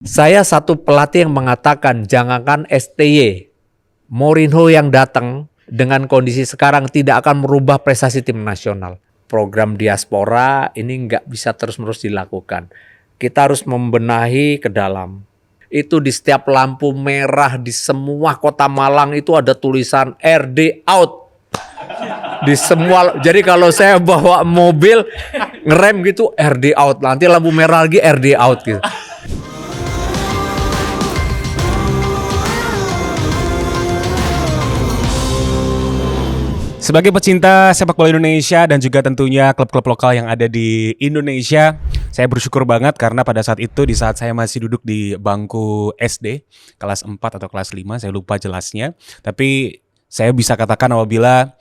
Saya satu pelatih yang mengatakan jangankan STY, Mourinho yang datang dengan kondisi sekarang tidak akan merubah prestasi tim nasional. Program diaspora ini nggak bisa terus-menerus dilakukan. Kita harus membenahi ke dalam. Itu di setiap lampu merah di semua kota Malang itu ada tulisan RD out. Di semua, jadi kalau saya bawa mobil ngerem gitu RD out, nanti lampu merah lagi RD out gitu. Sebagai pecinta sepak bola Indonesia dan juga tentunya klub-klub lokal yang ada di Indonesia, saya bersyukur banget karena pada saat itu di saat saya masih duduk di bangku SD, kelas 4 atau kelas 5, saya lupa jelasnya. Tapi saya bisa katakan apabila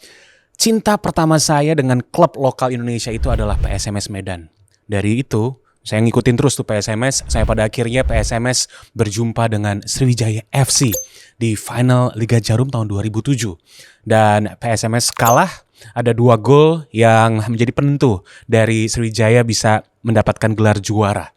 cinta pertama saya dengan klub lokal Indonesia itu adalah PSMS Medan. Dari itu, saya ngikutin terus tuh PSMS, saya pada akhirnya PSMS berjumpa dengan Sriwijaya FC di final Liga Jarum tahun 2007. Dan PSMS kalah, ada 2 gol yang menjadi penentu dari Sriwijaya bisa mendapatkan gelar juara.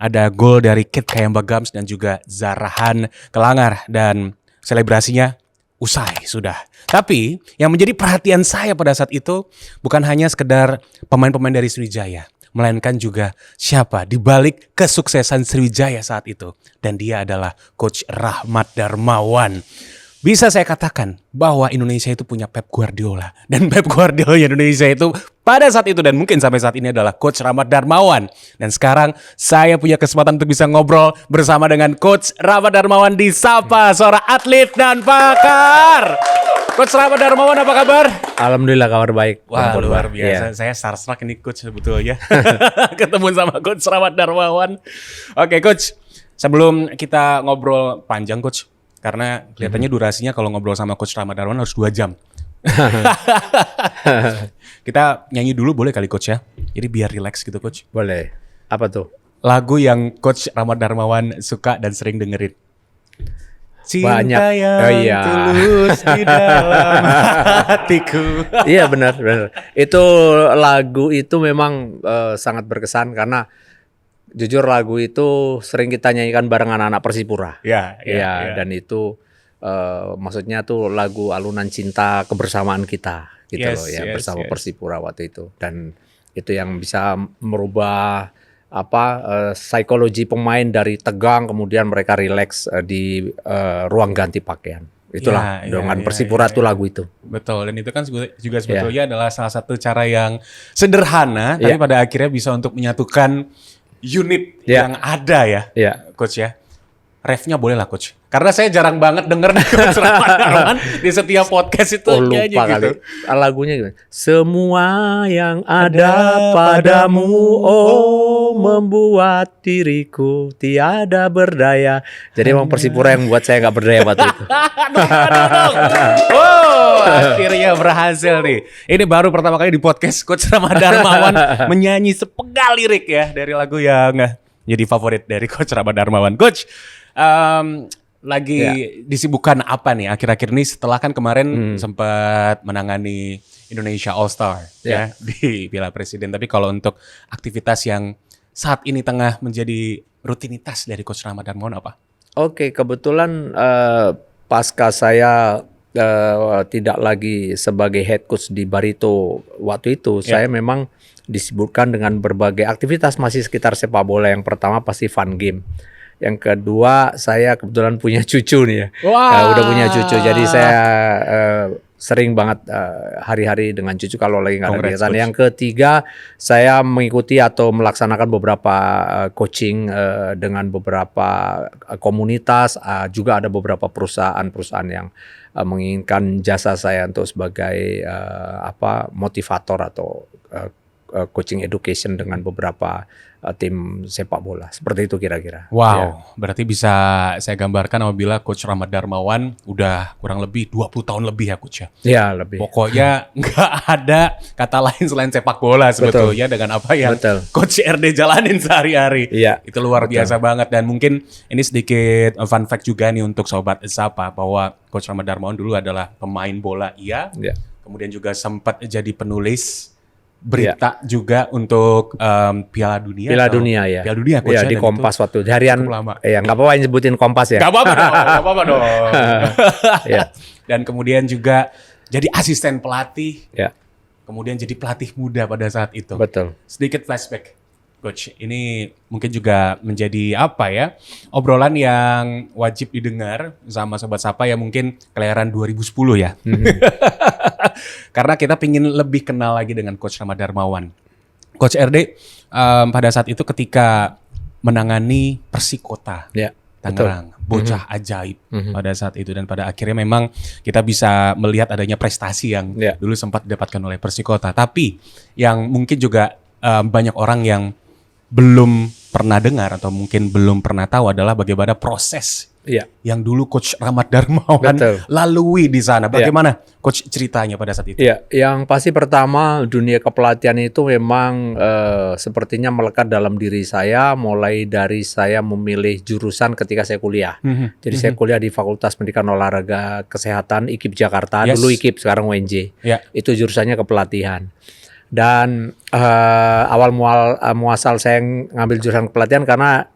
Ada gol dari Kit Kayamba Gams dan juga Zarahan Kelangar dan selebrasinya usai sudah. Tapi yang menjadi perhatian saya pada saat itu bukan hanya sekedar pemain-pemain dari Sriwijaya, melainkan juga siapa di balik kesuksesan Sriwijaya saat itu. Dan dia adalah Coach Rahmat Darmawan. Bisa saya katakan bahwa Indonesia itu punya Pep Guardiola. Dan Pep Guardiola Indonesia itu pada saat itu dan mungkin sampai saat ini adalah Coach Rahmat Darmawan. Dan sekarang saya punya kesempatan untuk bisa ngobrol bersama dengan Coach Rahmat Darmawan di Sapa Suara Atlet dan Pakar. Coach Rahmat Darmawan, apa kabar? Alhamdulillah kabar baik. Wah, luar biasa. Saya starstruck ini Coach sebetulnya. Ketemu sama Coach Rahmat Darmawan. Oke Coach, sebelum kita ngobrol panjang Coach, karena kelihatannya durasinya kalau ngobrol sama Coach Rahmat Darmawan harus 2 jam. Kita nyanyi dulu boleh kali Coach ya? Jadi biar relax gitu Coach. Boleh. Apa tuh? Lagu yang Coach Rahmat Darmawan suka dan sering dengerin. Cinta Banyak. yang tulus di dalam hatiku. Iya benar. Itu lagu itu memang sangat berkesan karena jujur lagu itu sering kita nyanyikan bareng anak-anak Persipura. Ya. Dan itu maksudnya tuh lagu alunan cinta kebersamaan kita gitu loh ya, bersama Persipura waktu itu. Dan itu yang bisa merubah psikologi pemain dari tegang kemudian mereka rileks di ruang ganti pakaian. Itulah dengan Persipura tuh lagu itu. Betul, dan itu kan juga sebetulnya adalah salah satu cara yang sederhana tapi pada akhirnya bisa untuk menyatukan unit yang ada ya, Coach ya. Refnya boleh lah Coach. Karena saya jarang banget denger Coach Rahmat Darmawan di setiap podcast itu nyanyi gitu. Lagunya gimana? Semua yang ada padamu, oh membuat diriku tiada berdaya. Jadi emang Persipura yang buat saya nggak berdaya waktu itu. Oh, akhirnya berhasil nih. Ini baru pertama kali di podcast Coach Rahmat Darmawan menyanyi sepenggal lirik ya dari lagu yang jadi favorit dari Coach Rahmat Darmawan. Coach, lagi disibukkan apa nih akhir-akhir ini setelah kan kemarin sempat menangani Indonesia All Star ya di Piala Presiden. Tapi kalau untuk aktivitas yang saat ini tengah menjadi rutinitas dari Coach Rahmat Darmawan apa? Oke, kebetulan pasca saya tidak lagi sebagai head coach di Barito waktu itu, saya memang disibukkan dengan berbagai aktivitas masih sekitar sepak bola. Yang pertama pasti fun game. Yang kedua, saya kebetulan punya cucu nih ya. Udah punya cucu, jadi saya sering banget hari-hari dengan cucu kalau lagi nggak ada kegiatan. Yang ketiga, saya mengikuti atau melaksanakan beberapa coaching dengan beberapa komunitas. Juga ada beberapa perusahaan-perusahaan yang menginginkan jasa saya untuk sebagai motivator atau coaching education dengan beberapa tim sepak bola. Seperti itu kira-kira. Wow, berarti bisa saya gambarkan apabila Coach Rahmat Darmawan udah kurang lebih 20 tahun lebih ya Coach ya? Iya, lebih. Pokoknya nggak ada kata lain selain sepak bola sebetulnya dengan apa yang Coach RD jalanin sehari-hari. Iya. Itu luar biasa banget dan mungkin ini sedikit fun fact juga nih untuk Sobat Sapa bahwa Coach Rahmat Darmawan dulu adalah pemain bola kemudian juga sempat jadi penulis berita juga untuk Piala Dunia. Piala atau- Dunia ya. Piala Dunia Ya coachnya, di dan Kompas waktu di harian. cukup lama. Ya nggak apa-apa nyebutin Kompas ya. Gak apa-apa dong, gak apa-apa dong. Ya. Dan kemudian juga jadi asisten pelatih, Ya, kemudian jadi pelatih muda pada saat itu. betul. Sedikit flashback, Coach. Ini mungkin juga menjadi apa ya, obrolan yang wajib didengar sama Sobat Sapa yang mungkin kelahiran 2010 ya. Karena kita pingin lebih kenal lagi dengan Coach Rahmat Darmawan. Coach RD pada saat itu ketika menangani Persikota Ya, Tangerang, bocah ajaib pada saat itu, dan pada akhirnya memang kita bisa melihat adanya prestasi yang Ya. dulu sempat didapatkan oleh Persikota. Tapi yang mungkin juga banyak orang yang belum pernah dengar atau mungkin belum pernah tahu adalah bagaimana proses Iya. yang dulu Coach Rahmat Darmawan Betul. lalui di sana. Bagaimana Coach ceritanya pada saat itu? Iya, yang pasti pertama dunia kepelatihan itu memang sepertinya melekat dalam diri saya mulai dari saya memilih jurusan ketika saya kuliah. Jadi saya kuliah di Fakultas Pendidikan Olahraga Kesehatan IKIP Jakarta, Yes. dulu IKIP sekarang UNJ. Ya. Itu jurusannya kepelatihan. Dan awal muasal saya ngambil jurusan kepelatihan karena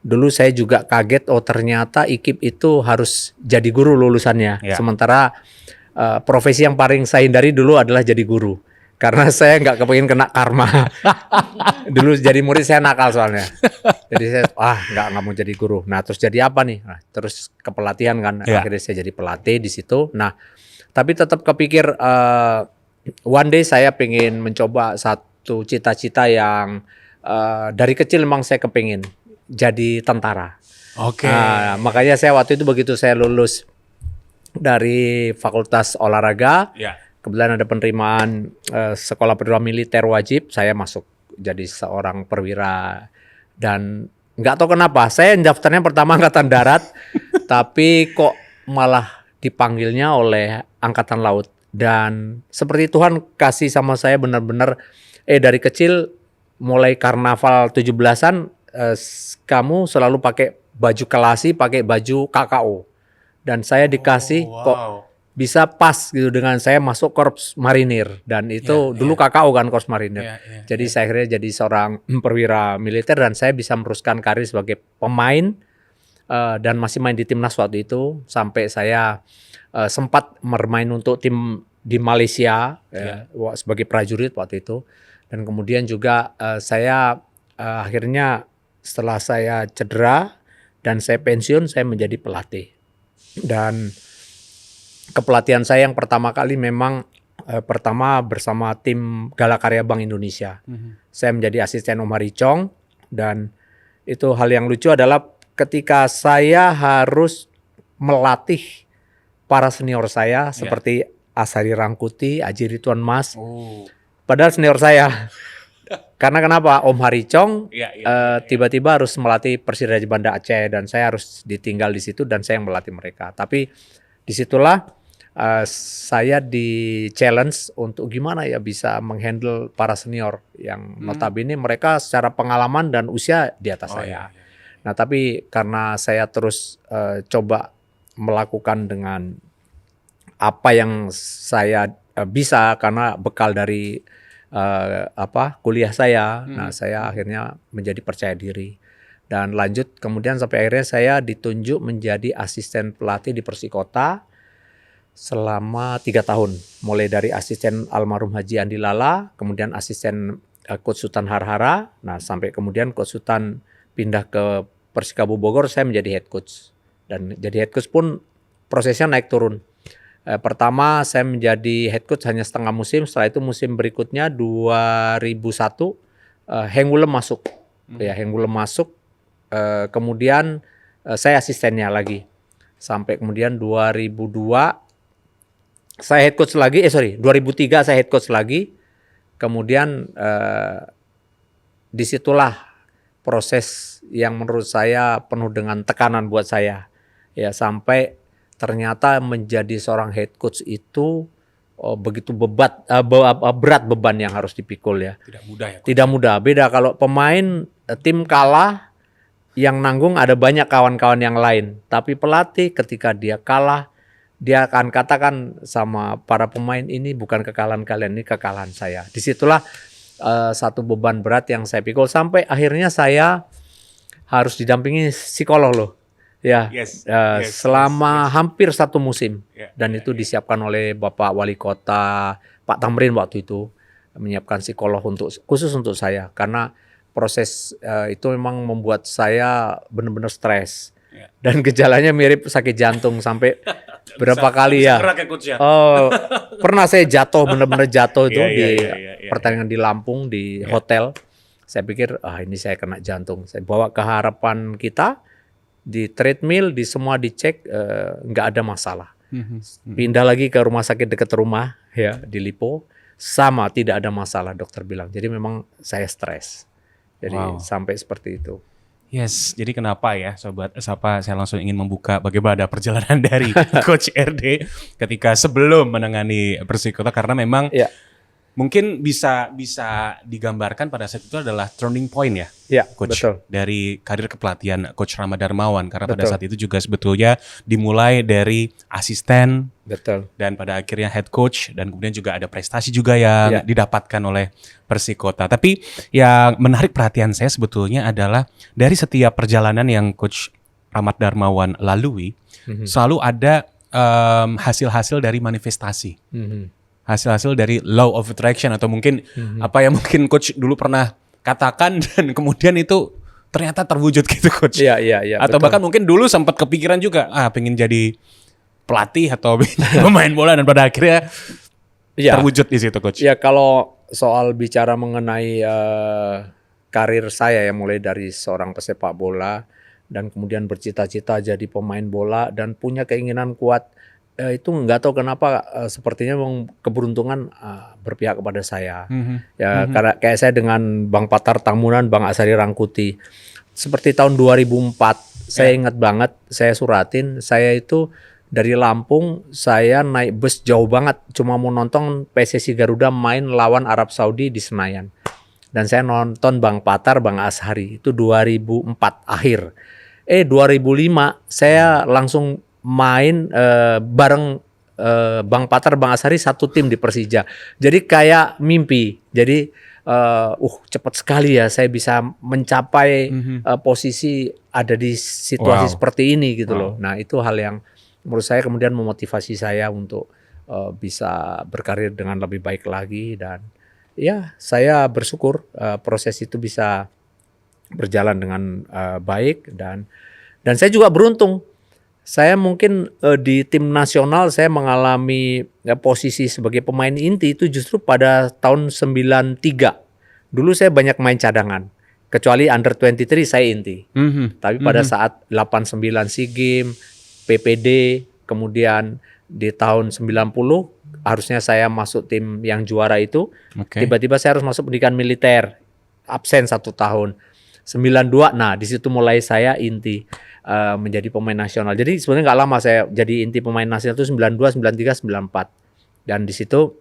dulu saya juga kaget, oh ternyata IKIP itu harus jadi guru lulusannya. Ya. Sementara profesi yang paling saya hindari dulu adalah jadi guru. Karena saya nggak kepengin kena karma. Dulu jadi murid saya nakal soalnya. Jadi saya nggak mau jadi guru. Nah terus jadi apa nih? Nah, terus kepelatihan kan. Ya. Akhirnya saya jadi pelatih di situ. Nah tapi tetap kepikir one day saya pengen mencoba satu cita-cita yang dari kecil memang saya kepingin jadi tentara. Oke. Nah, makanya saya waktu itu begitu saya lulus dari Fakultas Olahraga, Ya. kebetulan ada penerimaan sekolah perwira militer wajib, saya masuk jadi seorang perwira. Dan nggak tahu kenapa, saya daftarnya pertama Angkatan Darat, tapi kok malah dipanggilnya oleh Angkatan Laut. Dan seperti Tuhan kasih sama saya benar-benar, dari kecil mulai karnaval 17-an, kamu selalu pakai baju kelasi, pakai baju KKO. Dan saya dikasih kok bisa pas gitu dengan saya masuk Korps Marinir. Dan itu dulu KKO kan, Korps Marinir. Jadi saya akhirnya jadi seorang perwira militer dan saya bisa meneruskan karir sebagai pemain dan masih main di timnas waktu itu sampai saya sempat bermain untuk tim di Malaysia sebagai prajurit waktu itu. Dan kemudian juga saya akhirnya setelah saya cedera dan saya pensiun, saya menjadi pelatih. Dan kepelatihan saya yang pertama kali memang pertama bersama tim Galakarya Bank Indonesia. Saya menjadi asisten Om Haricong, dan itu hal yang lucu adalah ketika saya harus melatih para senior saya seperti Asari Rangkuti, Aji Rituan Mas. Padahal senior saya. Karena kenapa? Om Haricong tiba-tiba harus melatih Persiraja Banda Aceh dan saya harus ditinggal di situ dan saya yang melatih mereka. Tapi disitulah saya di challenge untuk gimana ya bisa menghandle para senior yang notabene mereka secara pengalaman dan usia di atas saya. Nah tapi karena saya terus coba melakukan dengan apa yang saya bisa karena bekal dari kuliah saya. Nah, saya akhirnya menjadi percaya diri dan lanjut kemudian sampai akhirnya saya ditunjuk menjadi asisten pelatih di Persikota selama 3 tahun. Mulai dari asisten almarhum Haji Andi Lala, kemudian asisten Coach Sultan Harhara. Nah, sampai kemudian Coach Sultan pindah ke Persikabo Bogor, saya menjadi head coach. Dan jadi head coach pun prosesnya naik turun. Pertama saya menjadi head coach hanya setengah musim, setelah itu musim berikutnya 2001 Heng Wulem masuk. Ya, Heng Wulem masuk, kemudian saya asistennya lagi. Sampai kemudian 2002 saya head coach lagi, 2003 saya head coach lagi. Kemudian disitulah proses yang menurut saya penuh dengan tekanan buat saya. Ya, sampai ternyata menjadi seorang head coach itu begitu berat beban yang harus dipikul ya. Tidak mudah ya. Tidak mudah. Beda kalau pemain tim kalah, yang nanggung ada banyak kawan-kawan yang lain. Tapi pelatih ketika dia kalah, dia akan katakan sama para pemain, ini bukan kekalahan kalian, ini kekalahan saya. Disitulah satu beban berat yang saya pikul sampai akhirnya saya harus didampingi psikolog loh. Ya, selama hampir 1 musim. Dan itu disiapkan oleh Bapak Wali Kota, Pak Tamrin waktu itu, menyiapkan psikolog khusus untuk saya. Karena proses itu memang membuat saya benar-benar stres. Dan gejalanya mirip sakit jantung sampai berapa kali ya. Oh, pernah saya jatuh, benar-benar jatuh itu di pertandingan di Lampung, di hotel. Saya pikir, ini saya kena jantung. Saya bawa ke Harapan Kita, di treadmill, di semua dicek, nggak ada masalah. Pindah lagi ke rumah sakit dekat rumah, ya di Lipo, sama tidak ada masalah dokter bilang. Jadi memang saya stres. Jadi sampai seperti itu. Yes, jadi kenapa ya Sobat Sapa saya langsung ingin membuka bagaimana perjalanan dari Coach RD ketika sebelum menangani Persikota, karena memang mungkin bisa digambarkan pada saat itu adalah turning point ya, Coach, betul. dari karir kepelatihan Coach Rama Darmawan, karena pada saat itu juga sebetulnya dimulai dari asisten, dan pada akhirnya head coach, dan kemudian juga ada prestasi juga yang didapatkan oleh Persikota. Tapi yang menarik perhatian saya sebetulnya adalah dari setiap perjalanan yang Coach Rama Darmawan lalui, selalu ada hasil-hasil dari manifestasi. Hasil-hasil dari law of attraction, atau mungkin apa yang mungkin Coach dulu pernah katakan dan kemudian itu ternyata terwujud gitu, Coach. Iya, atau bahkan mungkin dulu sempat kepikiran juga pengen jadi pelatih atau pemain bola, dan pada akhirnya terwujud di situ, Coach. Ya, kalau soal bicara mengenai karir saya ya, mulai dari seorang pesepak bola dan kemudian bercita-cita jadi pemain bola dan punya keinginan kuat, itu nggak tahu kenapa sepertinya memang keberuntungan berpihak kepada saya. Karena kayak saya dengan Bang Patar Tamunan, Bang Asari Rangkuti. Seperti tahun 2004, saya ingat banget, saya suratin, saya itu dari Lampung, saya naik bus jauh banget, cuma mau nonton PSSI Garuda main lawan Arab Saudi di Senayan. Dan saya nonton Bang Patar, Bang Ashari, itu 2004 akhir. 2005 saya langsung main bareng Bang Patar, Bang Ashari satu tim di Persija. Jadi kayak mimpi. Jadi cepat sekali ya saya bisa mencapai posisi ada di situasi seperti ini gitu loh. Nah, itu hal yang menurut saya kemudian memotivasi saya untuk bisa berkarir dengan lebih baik lagi, dan ya saya bersyukur proses itu bisa berjalan dengan baik, dan saya juga beruntung. Saya mungkin di tim nasional saya mengalami posisi sebagai pemain inti itu justru pada tahun 93. Dulu saya banyak main cadangan. Kecuali under 23 saya inti. Tapi pada saat 89 SEA Games, PPD, kemudian di tahun 90 harusnya saya masuk tim yang juara itu. Tiba-tiba saya harus masuk pendidikan militer. Absen 1 tahun. 92, nah di situ mulai saya inti. Menjadi pemain nasional. Jadi sebenarnya nggak lama saya jadi inti pemain nasional itu 92, 93, 94. Dan di situ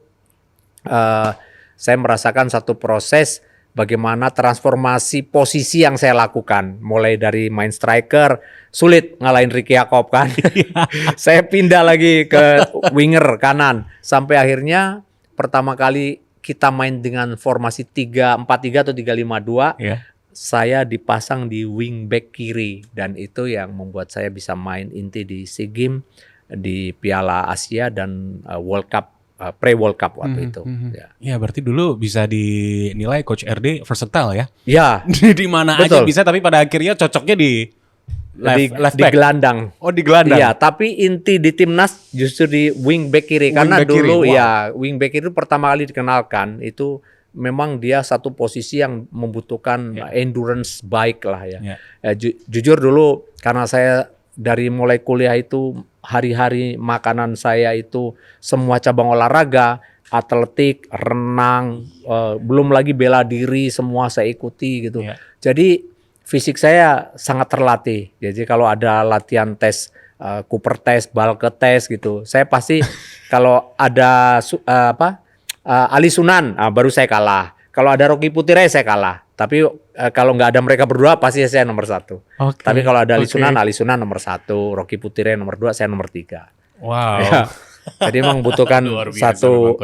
saya merasakan satu proses bagaimana transformasi posisi yang saya lakukan. Mulai dari main striker, sulit ngalahin Ricky Yakob kan. Saya pindah lagi ke winger kanan. Sampai akhirnya pertama kali kita main dengan formasi 3-4-3 atau 3-5-2. Saya dipasang di wingback kiri, dan itu yang membuat saya bisa main inti di SEA Games, di Piala Asia dan World Cup, pre-World Cup waktu itu. Ya, berarti dulu bisa dinilai Coach RD versatile ya. Ya. Di mana aja bisa, tapi pada akhirnya cocoknya di left back. Di gelandang. Oh, di gelandang. Iya, tapi inti di timnas justru di wingback kiri, karena dulu ya wingback kiri pertama kali dikenalkan itu. Memang dia satu posisi yang membutuhkan endurance baik lah ya. Jujur dulu karena saya dari mulai kuliah itu hari-hari makanan saya itu semua cabang olahraga, atletik, renang, belum lagi bela diri, semua saya ikuti gitu. Jadi fisik saya sangat terlatih. Jadi kalau ada latihan tes Cooper test, Balke test gitu, saya pasti kalau ada Ali Sunan, baru saya kalah. Kalau ada Rocky Putire saya kalah. Tapi kalau nggak ada mereka berdua pasti saya nomor 1. Tapi kalau ada Ali Sunan nomor 1, Rocky Putire nomor 2, saya nomor 3. Wow. Ya. Jadi memang butuhkan satu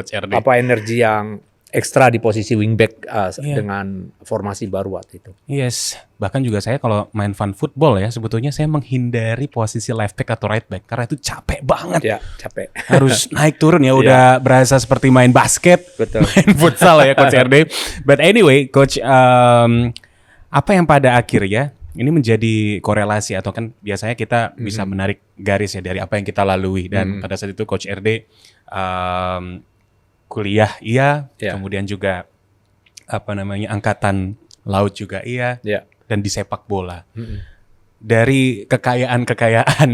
energi yang ekstra di posisi wingback Iya. dengan formasi baru waktu itu. Yes, bahkan juga saya kalau main fun football ya, sebetulnya saya menghindari posisi left back atau right back karena itu capek banget. Ya, capek. Harus naik turun ya, udah berasa seperti main basket, Betul. main futsal ya Coach RD. But anyway, Coach, apa yang pada akhirnya ini menjadi korelasi atau kan biasanya kita bisa menarik garis ya dari apa yang kita lalui dan pada saat itu Coach RD kuliah iya, Ya. kemudian juga apa namanya angkatan laut juga iya, Ya. dan di sepak bola. Dari kekayaan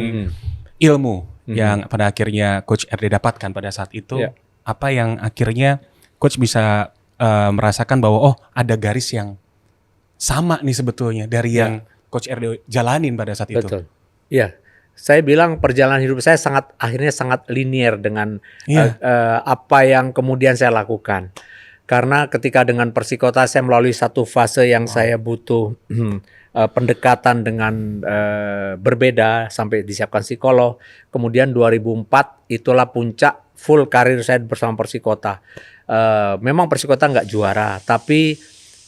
ilmu yang pada akhirnya Coach RD dapatkan pada saat itu, Ya. apa yang akhirnya Coach bisa merasakan bahwa oh ada garis yang sama nih sebetulnya dari yang Coach RD jalanin pada saat itu. Betul. Iya. Saya bilang perjalanan hidup saya akhirnya sangat linier dengan apa yang kemudian saya lakukan. Karena ketika dengan Persikota saya melalui satu fase yang saya butuh pendekatan dengan berbeda sampai disiapkan psikolog. Kemudian 2004 itulah puncak full karir saya bersama Persikota. Memang Persikota nggak juara, tapi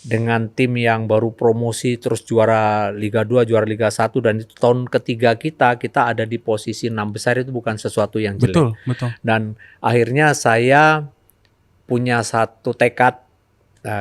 dengan tim yang baru promosi terus juara Liga 2, juara Liga 1 dan itu tahun ketiga kita ada di posisi 6 besar itu bukan sesuatu yang jelek. Betul. Dan akhirnya saya punya satu tekad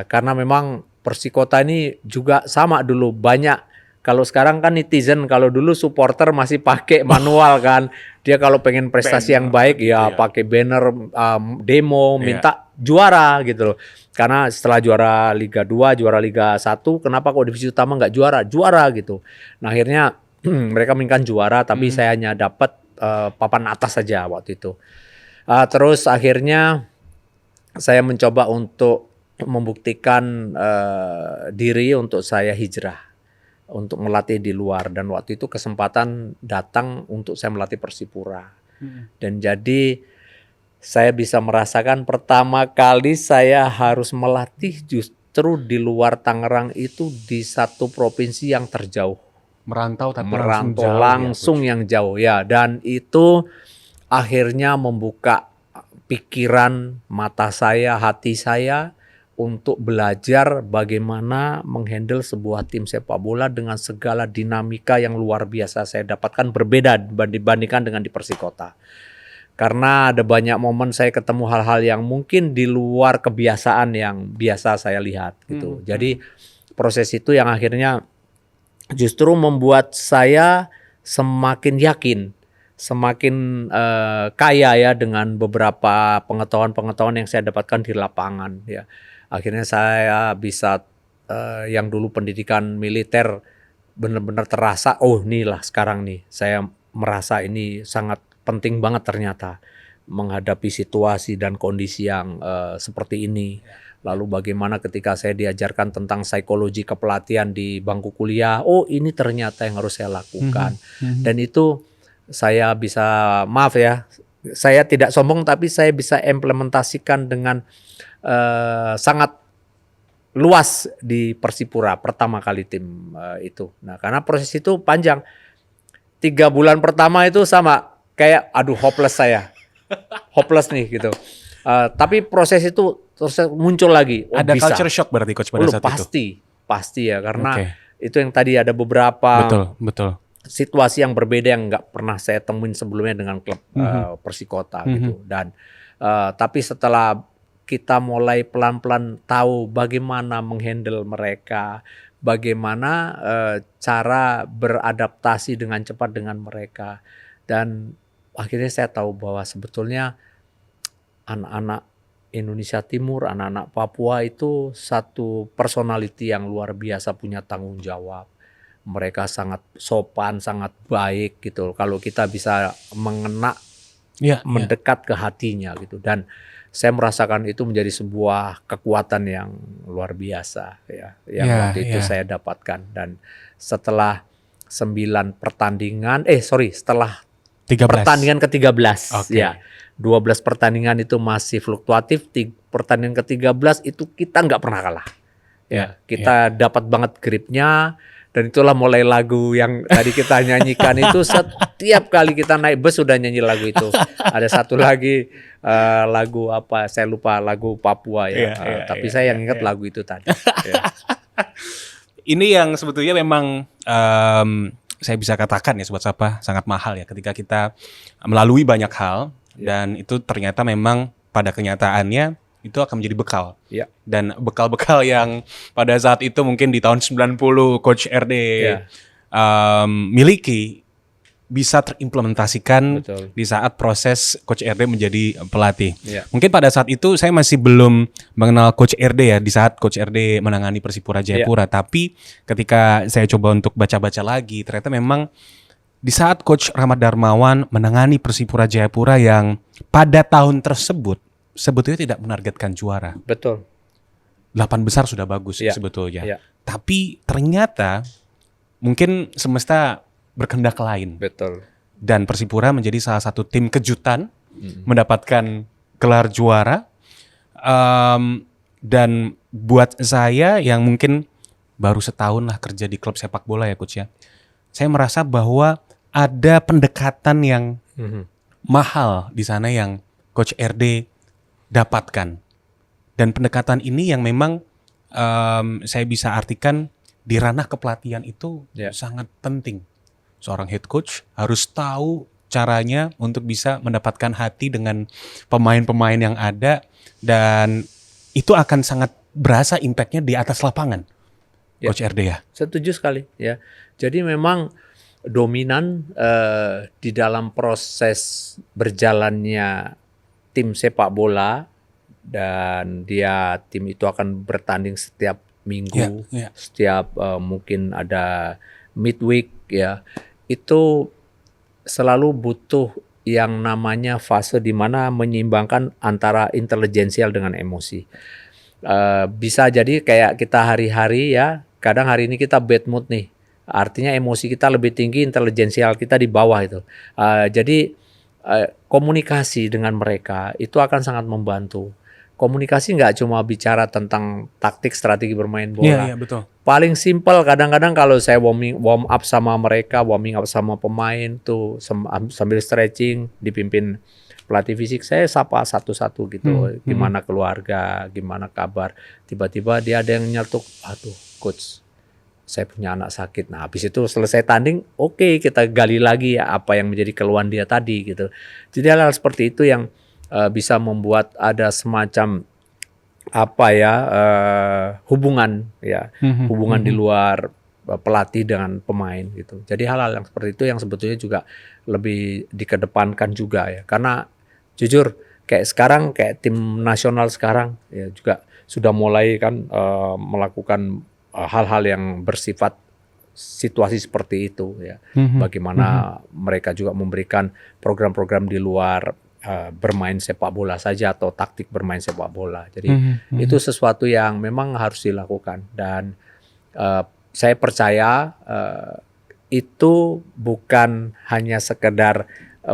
karena memang Persikota ini juga sama dulu banyak. Kalau sekarang kan netizen, kalau dulu supporter masih pakai manual kan. Dia kalau pengen prestasi yang baik ya pakai banner, demo, minta juara gitu loh. Karena setelah juara Liga 2, juara Liga 1, kenapa kok divisi utama nggak juara? Juara gitu. Nah akhirnya mereka menginginkan juara, tapi saya hanya dapat papan atas saja waktu itu. Terus akhirnya saya mencoba untuk membuktikan diri untuk saya hijrah. Untuk melatih di luar. Dan waktu itu kesempatan datang untuk saya melatih Persipura. Dan jadi saya bisa merasakan pertama kali saya harus melatih justru di luar Tangerang itu di satu provinsi yang terjauh. Merantau tapi langsung yang jauh ya. Dan itu akhirnya membuka pikiran, mata saya, hati saya untuk belajar bagaimana menghandle sebuah tim sepak bola dengan segala dinamika yang luar biasa saya dapatkan berbeda dibandingkan dengan di Persikota. Karena ada banyak momen saya ketemu hal-hal yang mungkin di luar kebiasaan yang biasa saya lihat gitu. Jadi proses itu yang akhirnya justru membuat saya semakin yakin, semakin kaya ya dengan beberapa pengetahuan-pengetahuan yang saya dapatkan di lapangan ya. Akhirnya saya bisa yang dulu pendidikan militer benar-benar terasa, oh inilah sekarang nih saya merasa ini sangat penting banget ternyata menghadapi situasi dan kondisi yang seperti ini. Lalu bagaimana ketika saya diajarkan tentang psikologi kepelatihan di bangku kuliah, oh ini ternyata yang harus saya lakukan. Dan itu saya bisa, maaf ya, saya tidak sombong tapi saya bisa implementasikan dengan sangat luas di Persipura pertama kali tim itu. Nah karena proses itu panjang, 3 bulan pertama itu sama kayak aduh hopeless saya, hopeless nih gitu. Tapi proses itu terus muncul lagi. Oh, ada bisa. culture shock berarti Coach pada saat itu. Pasti ya karena itu yang tadi ada beberapa betul situasi yang berbeda yang nggak pernah saya temuin sebelumnya dengan klub Persikota gitu. Dan tapi setelah kita mulai pelan-pelan tahu bagaimana menghandle mereka, bagaimana cara beradaptasi dengan cepat dengan mereka, dan akhirnya saya tahu bahwa sebetulnya anak-anak Indonesia Timur, anak-anak Papua itu satu personality yang luar biasa, punya tanggung jawab. Mereka sangat sopan, sangat baik gitu. Kalau kita bisa mengena, mendekat ke hatinya gitu. Dan saya merasakan itu menjadi sebuah kekuatan yang luar biasa ya, yang waktu itu saya dapatkan. Dan setelah 9 pertandingan, setelah 13. Pertandingan ke-13 ya. 12 pertandingan itu masih fluktuatif, pertandingan ke-13 itu kita nggak pernah kalah. Ya, kita dapat banget gripnya Dan itulah mulai lagu yang tadi kita nyanyikan itu setiap kali kita naik bus sudah nyanyi lagu itu. Ada satu lagi lagu apa? Saya lupa, lagu Papua ya. Tapi saya yang ingat lagu itu tadi. Ya. Ini yang sebetulnya memang saya bisa katakan ya Sobat Sapa sangat mahal ya ketika kita melalui banyak hal dan itu ternyata memang pada kenyataannya itu akan menjadi bekal. Ya. Dan bekal-bekal yang pada saat itu mungkin di tahun 90 Coach RD miliki bisa terimplementasikan Betul. di saat proses Coach RD menjadi pelatih. Ya. Mungkin pada saat itu saya masih belum mengenal Coach RD ya di saat Coach RD menangani Persipura Jayapura. Tapi ketika saya coba untuk baca-baca lagi, ternyata memang di saat Coach Rahmat Darmawan menangani Persipura Jayapura yang pada tahun tersebut sebetulnya tidak menargetkan juara. Betul. 8 besar sudah bagus sebetulnya. Ya. Tapi ternyata mungkin semesta berkehendak lain. Betul. Dan Persipura menjadi salah satu tim kejutan mendapatkan gelar juara. Dan buat saya yang mungkin baru setahun lah kerja di klub sepak bola ya Coach ya. Saya merasa bahwa ada pendekatan yang mahal di sana yang Coach RD dapatkan. Dan pendekatan ini yang memang saya bisa artikan di ranah kepelatihan itu sangat penting. Seorang head coach harus tahu caranya untuk bisa mendapatkan hati dengan pemain-pemain yang ada dan itu akan sangat berasa impactnya di atas lapangan. Coach RD ya. Setuju sekali ya. Jadi memang dominan di dalam proses berjalannya tim sepak bola dan tim itu akan bertanding setiap minggu, setiap mungkin ada midweek ya. Itu selalu butuh yang namanya fase di mana menyeimbangkan antara intelijensial dengan emosi. Bisa jadi kayak kita hari-hari ya, kadang hari ini kita bad mood nih. Artinya emosi kita lebih tinggi, intelijensial kita di bawah itu. Jadi komunikasi dengan mereka itu akan sangat membantu. Komunikasi nggak cuma bicara tentang taktik strategi bermain bola. Iya, betul. Paling simpel kadang-kadang kalau saya warm up sama mereka, warming up sama pemain tuh sambil stretching dipimpin pelatih fisik, saya sapa satu-satu gitu. Gimana keluarga, gimana kabar. Tiba-tiba dia ada yang nyeletuk, aduh coach, saya punya anak sakit. Nah habis itu selesai tanding, oke, kita gali lagi ya apa yang menjadi keluhan dia tadi gitu. Jadi hal-hal seperti itu yang bisa membuat ada semacam hubungan ya, hubungan di luar pelatih dengan pemain gitu. Jadi hal-hal yang seperti itu yang sebetulnya juga lebih dikedepankan juga ya. Karena jujur kayak sekarang kayak tim nasional sekarang ya juga sudah mulai kan melakukan hal-hal yang bersifat situasi seperti itu ya. Bagaimana mereka juga memberikan program-program di luar bermain sepak bola saja atau taktik bermain sepak bola. Jadi itu sesuatu yang memang harus dilakukan dan saya percaya itu bukan hanya sekedar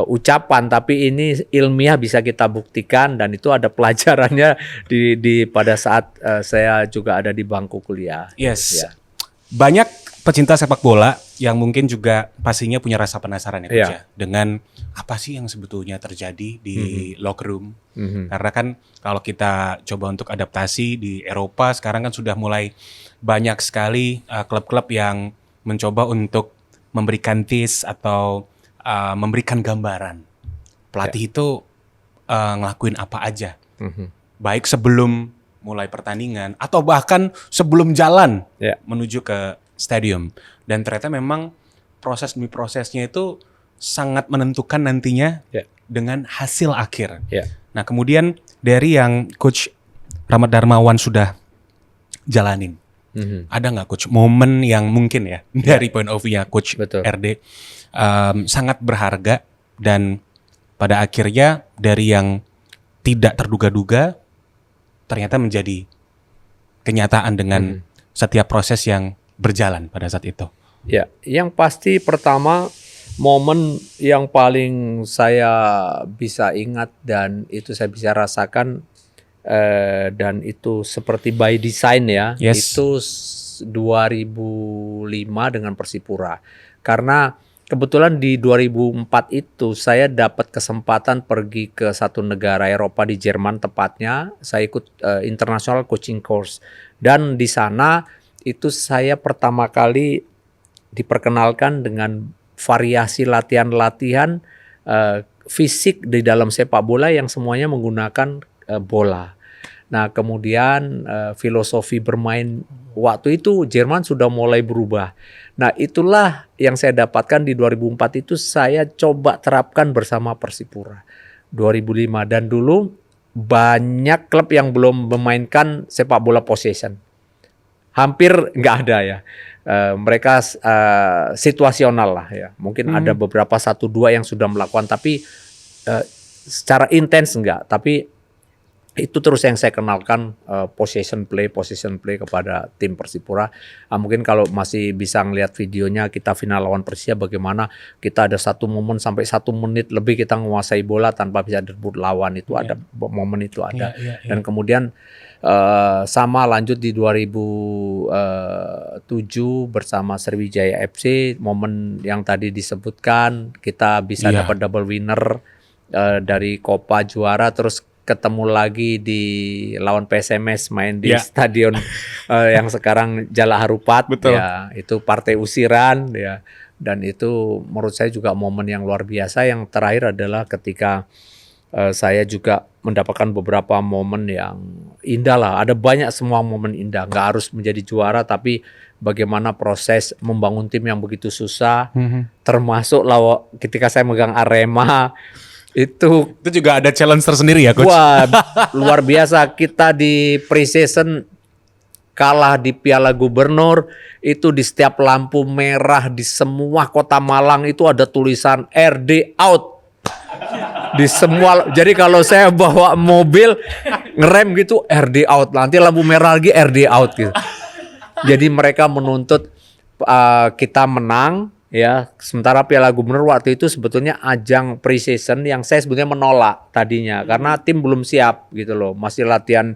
ucapan, tapi ini ilmiah bisa kita buktikan dan itu ada pelajarannya di pada saat saya juga ada di bangku kuliah. Yes. Ya. Banyak pecinta sepak bola yang mungkin juga pastinya punya rasa penasaran ya Coach ya, dengan apa sih yang sebetulnya terjadi di locker room. Karena kan kalau kita coba untuk adaptasi di Eropa sekarang kan sudah mulai banyak sekali klub-klub yang mencoba untuk memberikan tips atau memberikan gambaran pelatih itu ngelakuin apa aja. Baik sebelum mulai pertandingan atau bahkan sebelum jalan menuju ke stadium. Dan ternyata memang proses demi prosesnya itu sangat menentukan nantinya dengan hasil akhir. Nah kemudian dari yang Coach Rahmat Darmawan sudah jalanin, ada nggak Coach momen yang mungkin ya dari point of view-nya Coach RD sangat berharga dan pada akhirnya dari yang tidak terduga-duga ternyata menjadi kenyataan dengan setiap proses yang berjalan pada saat itu. Ya, yang pasti pertama momen yang paling saya bisa ingat dan itu saya bisa rasakan dan itu seperti by design ya. Itu 2005 dengan Persipura. Karena kebetulan di 2004 itu saya dapat kesempatan pergi ke satu negara Eropa, di Jerman tepatnya. Saya ikut international coaching course, dan di sana itu saya pertama kali diperkenalkan dengan variasi latihan-latihan fisik di dalam sepak bola yang semuanya menggunakan bola. Nah, kemudian filosofi bermain waktu itu Jerman sudah mulai berubah. Nah, itulah yang saya dapatkan di 2004 itu, saya coba terapkan bersama Persipura 2005. Dan dulu banyak klub yang belum memainkan sepak bola possession. Hampir nggak ada ya. Mereka situasional lah ya. Mungkin ada beberapa 1-2 yang sudah melakukan, tapi secara intens enggak. Tapi itu terus yang saya kenalkan, possession play kepada tim Persipura. Mungkin kalau masih bisa ngelihat videonya kita final lawan Persia, bagaimana kita ada satu momen sampai 1 menit lebih kita menguasai bola tanpa bisa direbut lawan, itu ada momen itu ada. Dan kemudian sama lanjut di 2007 bersama Sriwijaya FC, momen yang tadi disebutkan, kita bisa dapat double winner dari Copa Juara, terus ketemu lagi di lawan PSMS, main di stadion yang sekarang Jalak Harupat. Betul. Ya, itu partai usiran ya, dan itu menurut saya juga momen yang luar biasa. Yang terakhir adalah ketika saya juga mendapatkan beberapa momen yang indah lah. Ada banyak semua momen indah, nggak harus menjadi juara, tapi bagaimana proses membangun tim yang begitu susah, termasuk ketika saya megang Arema. Itu juga ada challenge tersendiri ya, Coach? Wah, luar biasa. Kita di pre-season kalah di Piala Gubernur, itu di setiap lampu merah di semua kota Malang itu ada tulisan RD out. Di semua, jadi kalau saya bawa mobil ngerem gitu RD out, nanti lampu merah lagi RD out gitu. Jadi mereka menuntut kita menang. Ya, sementara Piala Gubernur waktu itu sebetulnya ajang pre-season yang saya sebetulnya menolak tadinya, karena tim belum siap gitu loh, masih latihan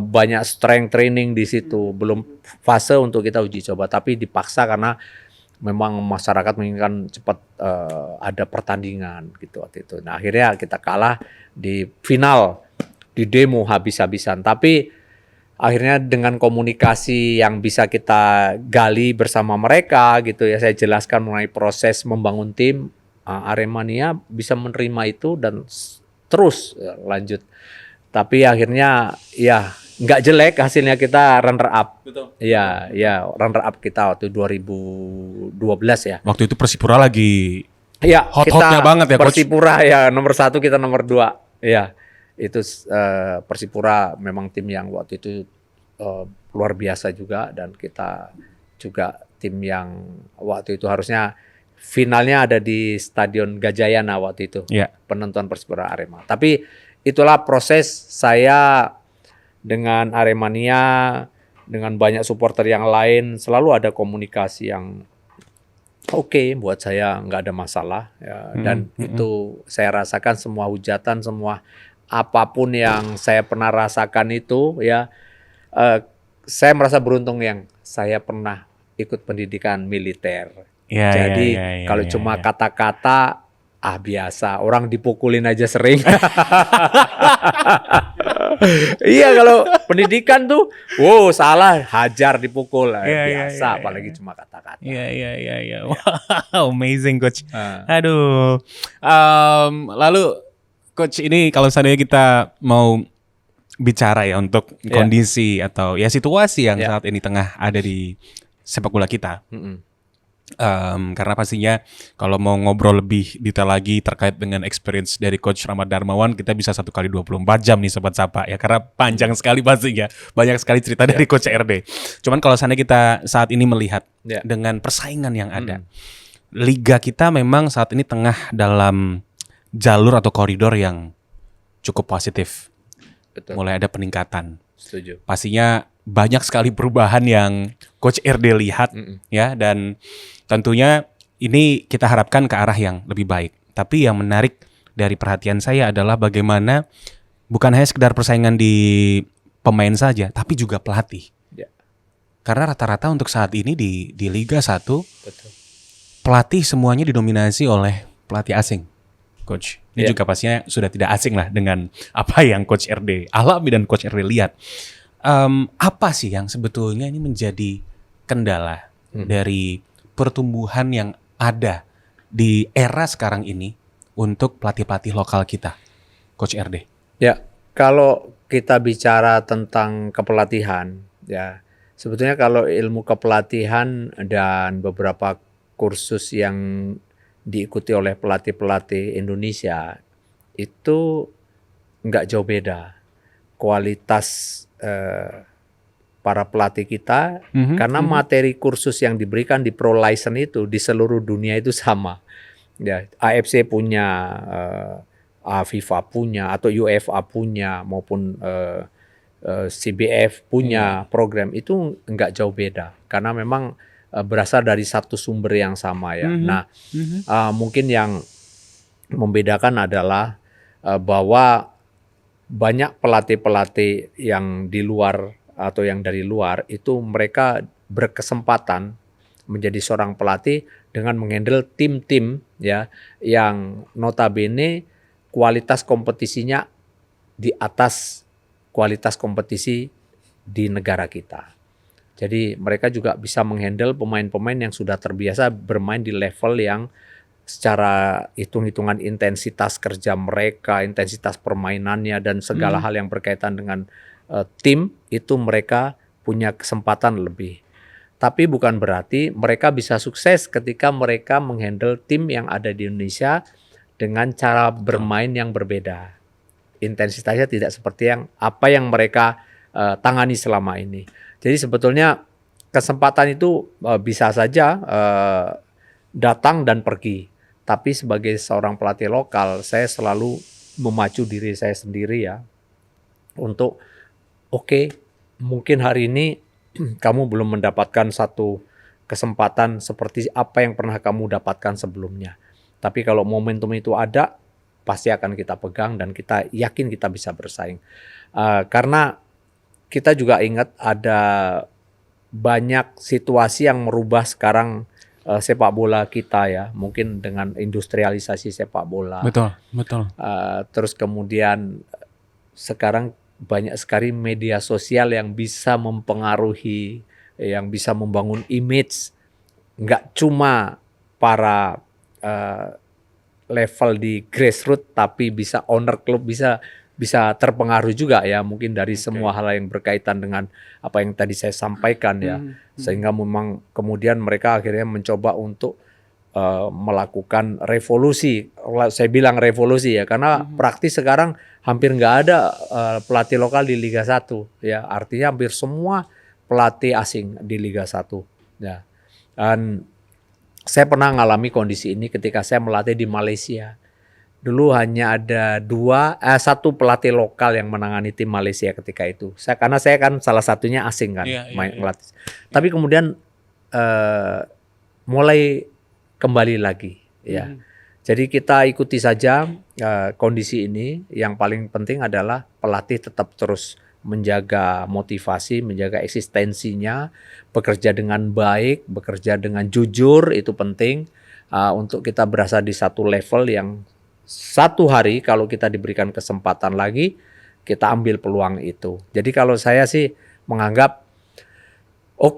banyak strength training di situ, belum fase untuk kita uji coba, tapi dipaksa karena memang masyarakat menginginkan cepat ada pertandingan gitu waktu itu. Nah, akhirnya kita kalah di final, di demo habis-habisan, tapi akhirnya dengan komunikasi yang bisa kita gali bersama mereka gitu ya, saya jelaskan mengenai proses membangun tim, Aremania bisa menerima itu dan terus lanjut. Tapi akhirnya ya nggak jelek hasilnya, kita runner up. Betul. Ya runner up kita waktu 2012 ya. Waktu itu Persipura lagi hot-hotnya banget ya, Coach? Persipura ya nomor 1, kita nomor 2. Ya. Itu Persipura memang tim yang waktu itu luar biasa juga, dan kita juga tim yang waktu itu harusnya finalnya ada di Stadion Gajayana waktu itu, penonton Persipura Arema. Tapi itulah proses saya dengan Aremania, dengan banyak supporter yang lain, selalu ada komunikasi yang oke, buat saya nggak ada masalah ya. Dan itu saya rasakan semua hujatan, semua apapun yang saya pernah rasakan itu ya, saya merasa beruntung yang saya pernah ikut pendidikan militer. Jadi kalau cuma kata-kata biasa, orang dipukulin aja sering. Iya, kalau pendidikan tuh, salah, hajar, dipukul, biasa, apalagi cuma kata-kata. Iya. Wow, amazing, Coach. Aduh, lalu Coach, ini kalau seandainya kita mau bicara ya untuk kondisi atau ya situasi yang saat ini tengah ada di sepak bola kita. Karena pastinya kalau mau ngobrol lebih detail lagi terkait dengan experience dari Coach Rahmat Darmawan, kita bisa 1 kali 24 jam nih Sobat Sapa ya, karena panjang sekali pastinya, banyak sekali cerita dari Coach RD. Cuman kalau seandainya kita saat ini melihat dengan persaingan yang ada, liga kita memang saat ini tengah dalam jalur atau koridor yang cukup positif. Betul. Mulai ada peningkatan. Setuju. Pastinya banyak sekali perubahan yang Coach RD lihat ya, dan tentunya ini kita harapkan ke arah yang lebih baik. Tapi yang menarik dari perhatian saya adalah bagaimana bukan hanya sekedar persaingan di pemain saja, tapi juga pelatih. Karena rata-rata untuk saat ini di Liga 1 Betul. pelatih semuanya didominasi oleh pelatih asing, Coach. Ini Ya. juga pastinya sudah tidak asing lah dengan apa yang Coach RD alami dan Coach RD lihat. Apa sih yang sebetulnya ini menjadi kendala dari pertumbuhan yang ada di era sekarang ini untuk pelatih-pelatih lokal kita, Coach RD? Ya, kalau kita bicara tentang kepelatihan, ya sebetulnya kalau ilmu kepelatihan dan beberapa kursus yang diikuti oleh pelatih-pelatih Indonesia itu nggak jauh beda. Kualitas para pelatih kita, karena materi kursus yang diberikan di Pro License itu di seluruh dunia itu sama. Ya, AFC punya, FIFA punya, atau UEFA punya, maupun CBF punya program itu nggak jauh beda, karena memang berasal dari satu sumber yang sama ya. Nah, mungkin yang membedakan adalah bahwa banyak pelatih-pelatih yang di luar atau yang dari luar itu mereka berkesempatan menjadi seorang pelatih dengan menghandle tim-tim ya yang notabene kualitas kompetisinya di atas kualitas kompetisi di negara kita. Jadi mereka juga bisa menghandle pemain-pemain yang sudah terbiasa bermain di level yang secara hitung-hitungan intensitas kerja mereka, intensitas permainannya dan segala hal yang berkaitan dengan tim itu mereka punya kesempatan lebih. Tapi bukan berarti mereka bisa sukses ketika mereka menghandle tim yang ada di Indonesia dengan cara bermain yang berbeda. Intensitasnya tidak seperti apa yang mereka tangani selama ini. Jadi sebetulnya kesempatan itu bisa saja datang dan pergi. Tapi sebagai seorang pelatih lokal, saya selalu memacu diri saya sendiri ya untuk mungkin hari ini kamu belum mendapatkan satu kesempatan seperti apa yang pernah kamu dapatkan sebelumnya. Tapi kalau momentum itu ada, pasti akan kita pegang dan kita yakin kita bisa bersaing. Karena kita juga ingat ada banyak situasi yang merubah sekarang sepak bola kita ya, mungkin dengan industrialisasi sepak bola. Betul. Terus kemudian sekarang banyak sekali media sosial yang bisa mempengaruhi, yang bisa membangun image, nggak cuma para level di grassroots, tapi bisa owner klub bisa terpengaruh juga ya, mungkin dari semua hal yang berkaitan dengan apa yang tadi saya sampaikan ya, sehingga memang kemudian mereka akhirnya mencoba untuk melakukan revolusi. Saya bilang revolusi ya, karena praktis sekarang hampir nggak ada pelatih lokal di Liga 1 ya, artinya hampir semua pelatih asing di Liga 1 ya. Dan saya pernah mengalami kondisi ini ketika saya melatih di Malaysia. Dulu hanya ada satu pelatih lokal yang menangani tim Malaysia ketika itu. Karena saya kan salah satunya asing kan, melatih. Tapi kemudian mulai kembali lagi ya. Jadi kita ikuti saja kondisi ini. Yang paling penting adalah pelatih tetap terus menjaga motivasi, menjaga eksistensinya, bekerja dengan baik, bekerja dengan jujur, itu penting untuk kita berasa di satu level yang satu hari kalau kita diberikan kesempatan lagi, kita ambil peluang itu. Jadi kalau saya sih menganggap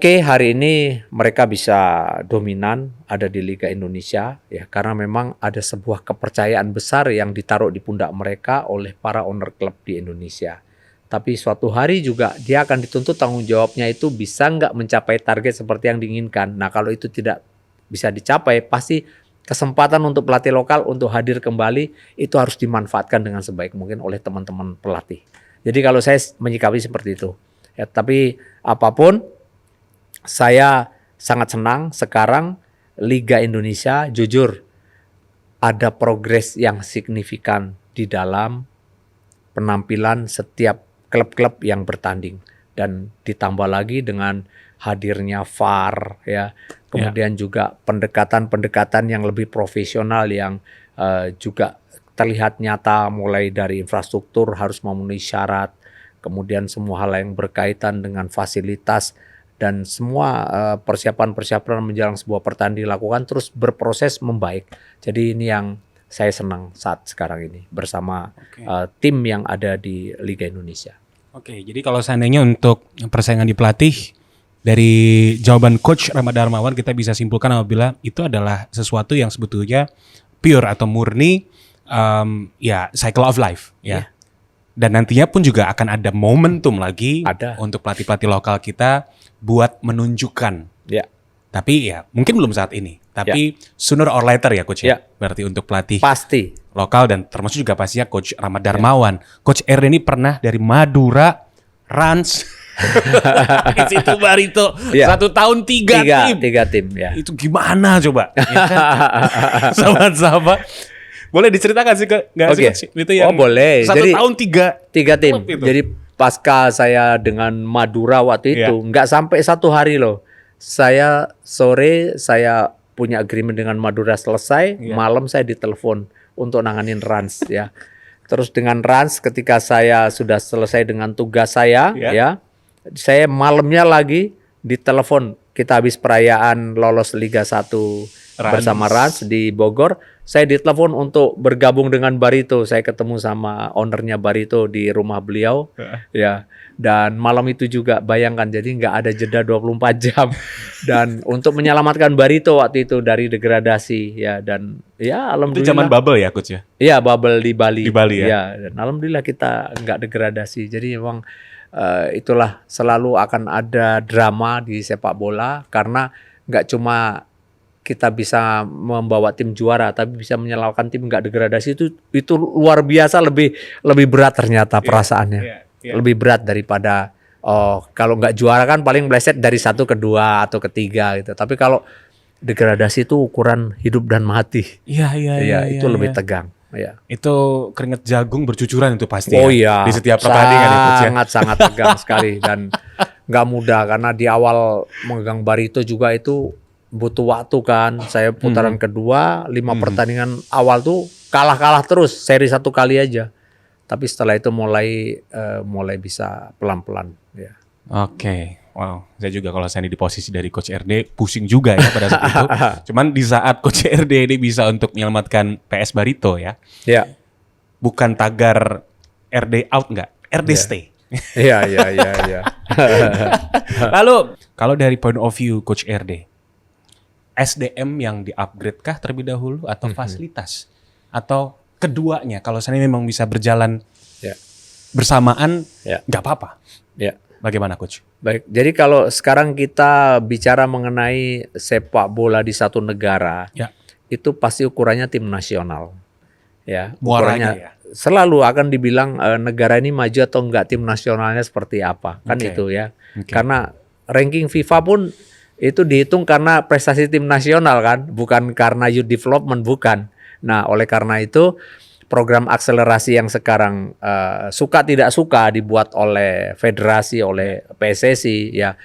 hari ini mereka bisa dominan ada di Liga Indonesia ya, karena memang ada sebuah kepercayaan besar yang ditaruh di pundak mereka oleh para owner klub di Indonesia. Tapi suatu hari juga dia akan dituntut tanggung jawabnya itu bisa nggak mencapai target seperti yang diinginkan. Nah kalau itu tidak bisa dicapai, pasti kesempatan untuk pelatih lokal untuk hadir kembali itu harus dimanfaatkan dengan sebaik mungkin oleh teman-teman pelatih. Jadi kalau saya menyikapi seperti itu. Ya, tapi apapun, saya sangat senang sekarang Liga Indonesia jujur ada progres yang signifikan di dalam penampilan setiap klub-klub yang bertanding, dan ditambah lagi dengan hadirnya VAR ya, kemudian juga pendekatan-pendekatan yang lebih profesional yang juga terlihat nyata, mulai dari infrastruktur harus memenuhi syarat, kemudian semua hal yang berkaitan dengan fasilitas dan semua persiapan-persiapan menjelang sebuah pertandingan dilakukan terus berproses membaik. Jadi ini yang saya senang saat sekarang ini bersama tim yang ada di Liga Indonesia. Oke, jadi kalau seandainya untuk persaingan di pelatih, dari jawaban Coach Rama Darmawan kita bisa simpulkan apabila itu adalah sesuatu yang sebetulnya pure atau murni ya cycle of life ya. Dan nantinya pun juga akan ada momentum lagi untuk pelatih-pelatih lokal kita buat menunjukkan. Ya. Tapi ya mungkin belum saat ini. Tapi sooner or later ya Coach ya. Berarti untuk pelatih pasti lokal dan termasuk juga pastinya Coach Rama Darmawan. Coach RD ini pernah dari Madura, Rans, itu Barito 1 tahun 3 tim ya. Itu gimana coba? Ya kan? Sahabat-sahabat. Boleh diceritakan sih sih itu yang boleh. 1 tahun 3 tim. Jadi pasca saya dengan Madura waktu itu nggak sampai 1 hari loh. Saya sore saya punya agreement dengan Madura selesai, malam saya ditelepon untuk nanganin Rans ya. Terus dengan Rans ketika saya sudah selesai dengan tugas saya ya, saya malamnya lagi ditelepon. Kita habis perayaan lolos Liga 1 bersama Rans di Bogor. Saya ditelepon untuk bergabung dengan Barito. Saya ketemu sama ownernya Barito di rumah beliau. Ya. Dan malam itu juga bayangkan jadi nggak ada jeda 24 jam. Dan untuk menyelamatkan Barito waktu itu dari degradasi ya, dan ya alhamdulillah. Itu zaman bubble ya Coach ya? Iya, bubble di Bali. Di Bali ya. Ya, dan alhamdulillah kita nggak degradasi. Jadi memang itulah selalu akan ada drama di sepak bola karena nggak cuma kita bisa membawa tim juara, tapi bisa menyelamatkan tim nggak degradasi itu luar biasa, lebih berat ternyata perasaannya. Lebih berat daripada kalau nggak juara kan paling meleset dari 1 ke 2 atau ke 3 gitu. Tapi kalau degradasi itu ukuran hidup dan mati. Iya, itu lebih tegang. Ya. Itu keringat jagung bercucuran itu pasti iya. Di setiap pertandingan itu sangat tegang sekali dan nggak mudah karena di awal memegang Barito juga itu butuh waktu kan. Saya putaran kedua 5 pertandingan awal tuh kalah terus, seri 1 kali aja. Tapi setelah itu mulai bisa pelan-pelan ya. Oke. Wow, saya juga kalau saya di posisi dari Coach RD pusing juga ya pada saat itu. Cuman di saat Coach RD ini bisa untuk menyelamatkan PS Barito ya. Ya. Bukan tagar RD out enggak, RD stay. Iya. Lalu kalau dari point of view Coach RD, SDM yang di-upgrade kah terlebih dahulu atau fasilitas? Atau keduanya kalau saya memang bisa berjalan bersamaan nggak apa-apa. Ya. Bagaimana Coach? Baik, jadi kalau sekarang kita bicara mengenai sepak bola di satu negara, itu pasti ukurannya tim nasional. Ya, ukurannya selalu akan dibilang negara ini maju atau enggak tim nasionalnya seperti apa, kan itu ya. Karena ranking FIFA pun itu dihitung karena prestasi tim nasional kan, bukan karena youth development, bukan. Nah, oleh karena itu program akselerasi yang sekarang suka tidak suka dibuat oleh federasi, oleh PSSI ya,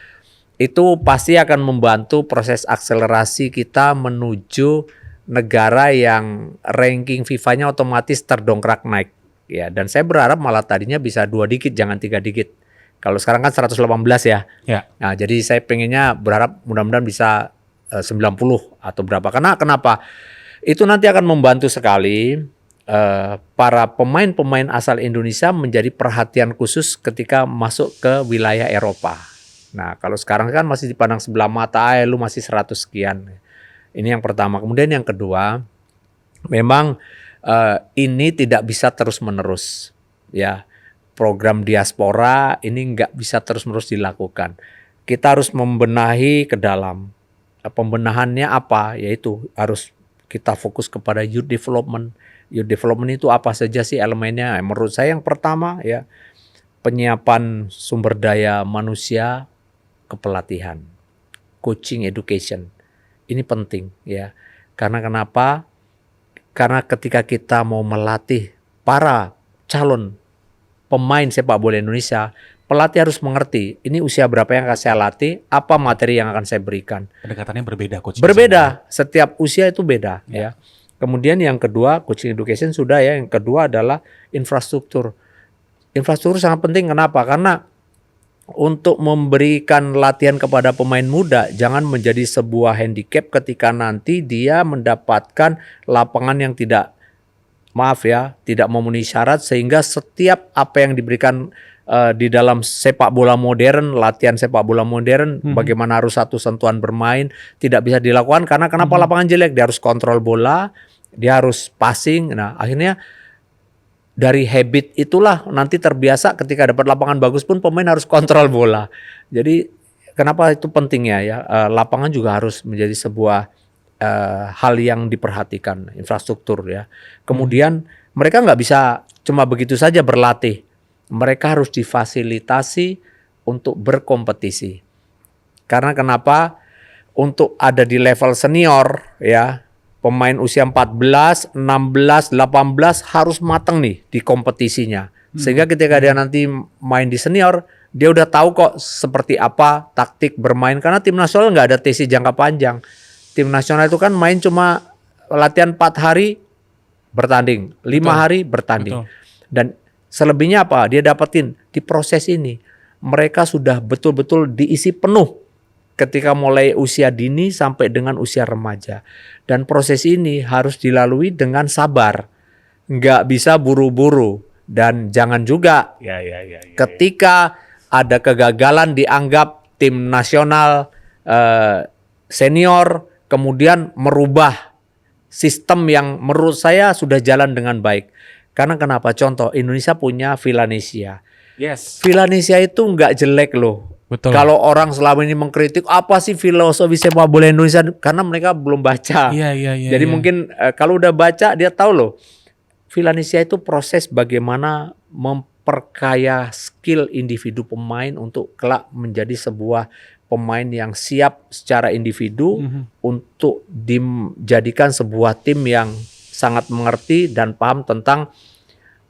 itu pasti akan membantu proses akselerasi kita menuju negara yang ranking FIFA-nya otomatis terdongkrak naik ya. Dan saya berharap malah tadinya bisa 2 digit jangan 3 digit. Kalau sekarang kan 118 ya. Nah, jadi saya pengennya berharap mudah-mudahan bisa 90 atau berapa. Karena kenapa? Itu nanti akan membantu sekali para pemain-pemain asal Indonesia menjadi perhatian khusus ketika masuk ke wilayah Eropa. Nah, kalau sekarang kan masih dipandang sebelah mata, lu masih 100 sekian. Ini yang pertama. Kemudian yang kedua, memang ini tidak bisa terus-menerus. Ya, program diaspora ini nggak bisa terus-menerus dilakukan. Kita harus membenahi ke dalam. Pembenahannya apa? Yaitu harus kita fokus kepada youth development. Youth development itu apa saja sih elemennya? Menurut saya yang pertama ya penyiapan sumber daya manusia, kepelatihan, coaching education. Ini penting ya. Karena kenapa? Karena ketika kita mau melatih para calon pemain sepak bola Indonesia, pelatih harus mengerti ini usia berapa yang akan saya latih, apa materi yang akan saya berikan. Pendekatannya berbeda Coach. Berbeda, setiap usia itu beda ya. Kemudian yang kedua, coaching education sudah ya. Yang kedua adalah infrastruktur. Infrastruktur sangat penting. Kenapa? Karena untuk memberikan latihan kepada pemain muda jangan menjadi sebuah handicap ketika nanti dia mendapatkan lapangan yang tidak memenuhi syarat, sehingga setiap apa yang diberikan di dalam sepak bola modern, latihan sepak bola modern, bagaimana harus satu sentuhan bermain tidak bisa dilakukan karena kenapa lapangan jelek, dia harus kontrol bola, dia harus passing. Nah, akhirnya dari habit itulah nanti terbiasa ketika dapat lapangan bagus pun pemain harus kontrol bola. Jadi kenapa itu pentingnya ya, lapangan juga harus menjadi sebuah hal yang diperhatikan, infrastruktur ya. Kemudian mereka nggak bisa cuma begitu saja berlatih, mereka harus difasilitasi untuk berkompetisi. Karena kenapa? Untuk ada di level senior ya, pemain usia 14, 16, 18 harus matang nih di kompetisinya. Sehingga ketika dia nanti main di senior, dia udah tahu kok seperti apa taktik bermain. Karena tim nasional nggak ada TC jangka panjang. Tim nasional itu kan main cuma latihan 4 hari bertanding, 5 hari bertanding. Dan selebihnya apa? Dia dapetin di proses ini. Mereka sudah betul-betul diisi penuh ketika mulai usia dini sampai dengan usia remaja. Dan proses ini harus dilalui dengan sabar. Nggak bisa buru-buru. Dan jangan juga ketika ada kegagalan dianggap tim nasional senior, kemudian merubah sistem yang menurut saya sudah jalan dengan baik. Karena kenapa? Contoh, Indonesia punya Villanesia. Villanesia itu nggak jelek loh. Betul. Kalau orang selama ini mengkritik apa sih filosofi sepak bola Indonesia, karena mereka belum baca. Jadi mungkin kalau udah baca dia tahu loh. Villanesia itu proses bagaimana memperkaya skill individu pemain untuk kelak menjadi sebuah pemain yang siap secara individu untuk dijadikan sebuah tim yang sangat mengerti dan paham tentang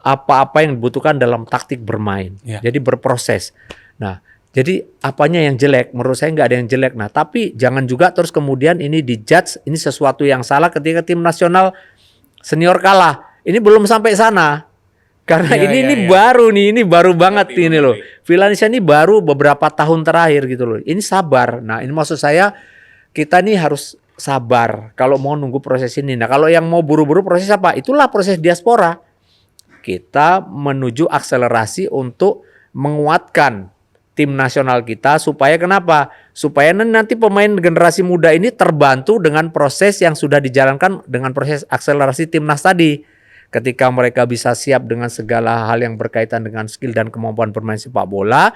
apa-apa yang dibutuhkan dalam taktik bermain. Jadi berproses. Nah, jadi apanya yang jelek? Menurut saya nggak ada yang jelek. Nah, tapi jangan juga terus kemudian ini dijudge, ini sesuatu yang salah ketika tim nasional senior kalah. Ini belum sampai sana. Karena ini baru nih, ini baru banget ini loh. Villanesia ini baru beberapa tahun terakhir gitu loh. Ini sabar. Nah, ini maksud saya kita nih harus sabar kalau mau nunggu proses ini. Nah, kalau yang mau buru-buru proses apa? Itulah proses diaspora. Kita menuju akselerasi untuk menguatkan tim nasional kita supaya kenapa? Supaya nanti pemain generasi muda ini terbantu dengan proses yang sudah dijalankan dengan proses akselerasi timnas tadi. Ketika mereka bisa siap dengan segala hal yang berkaitan dengan skill dan kemampuan bermain sepak bola,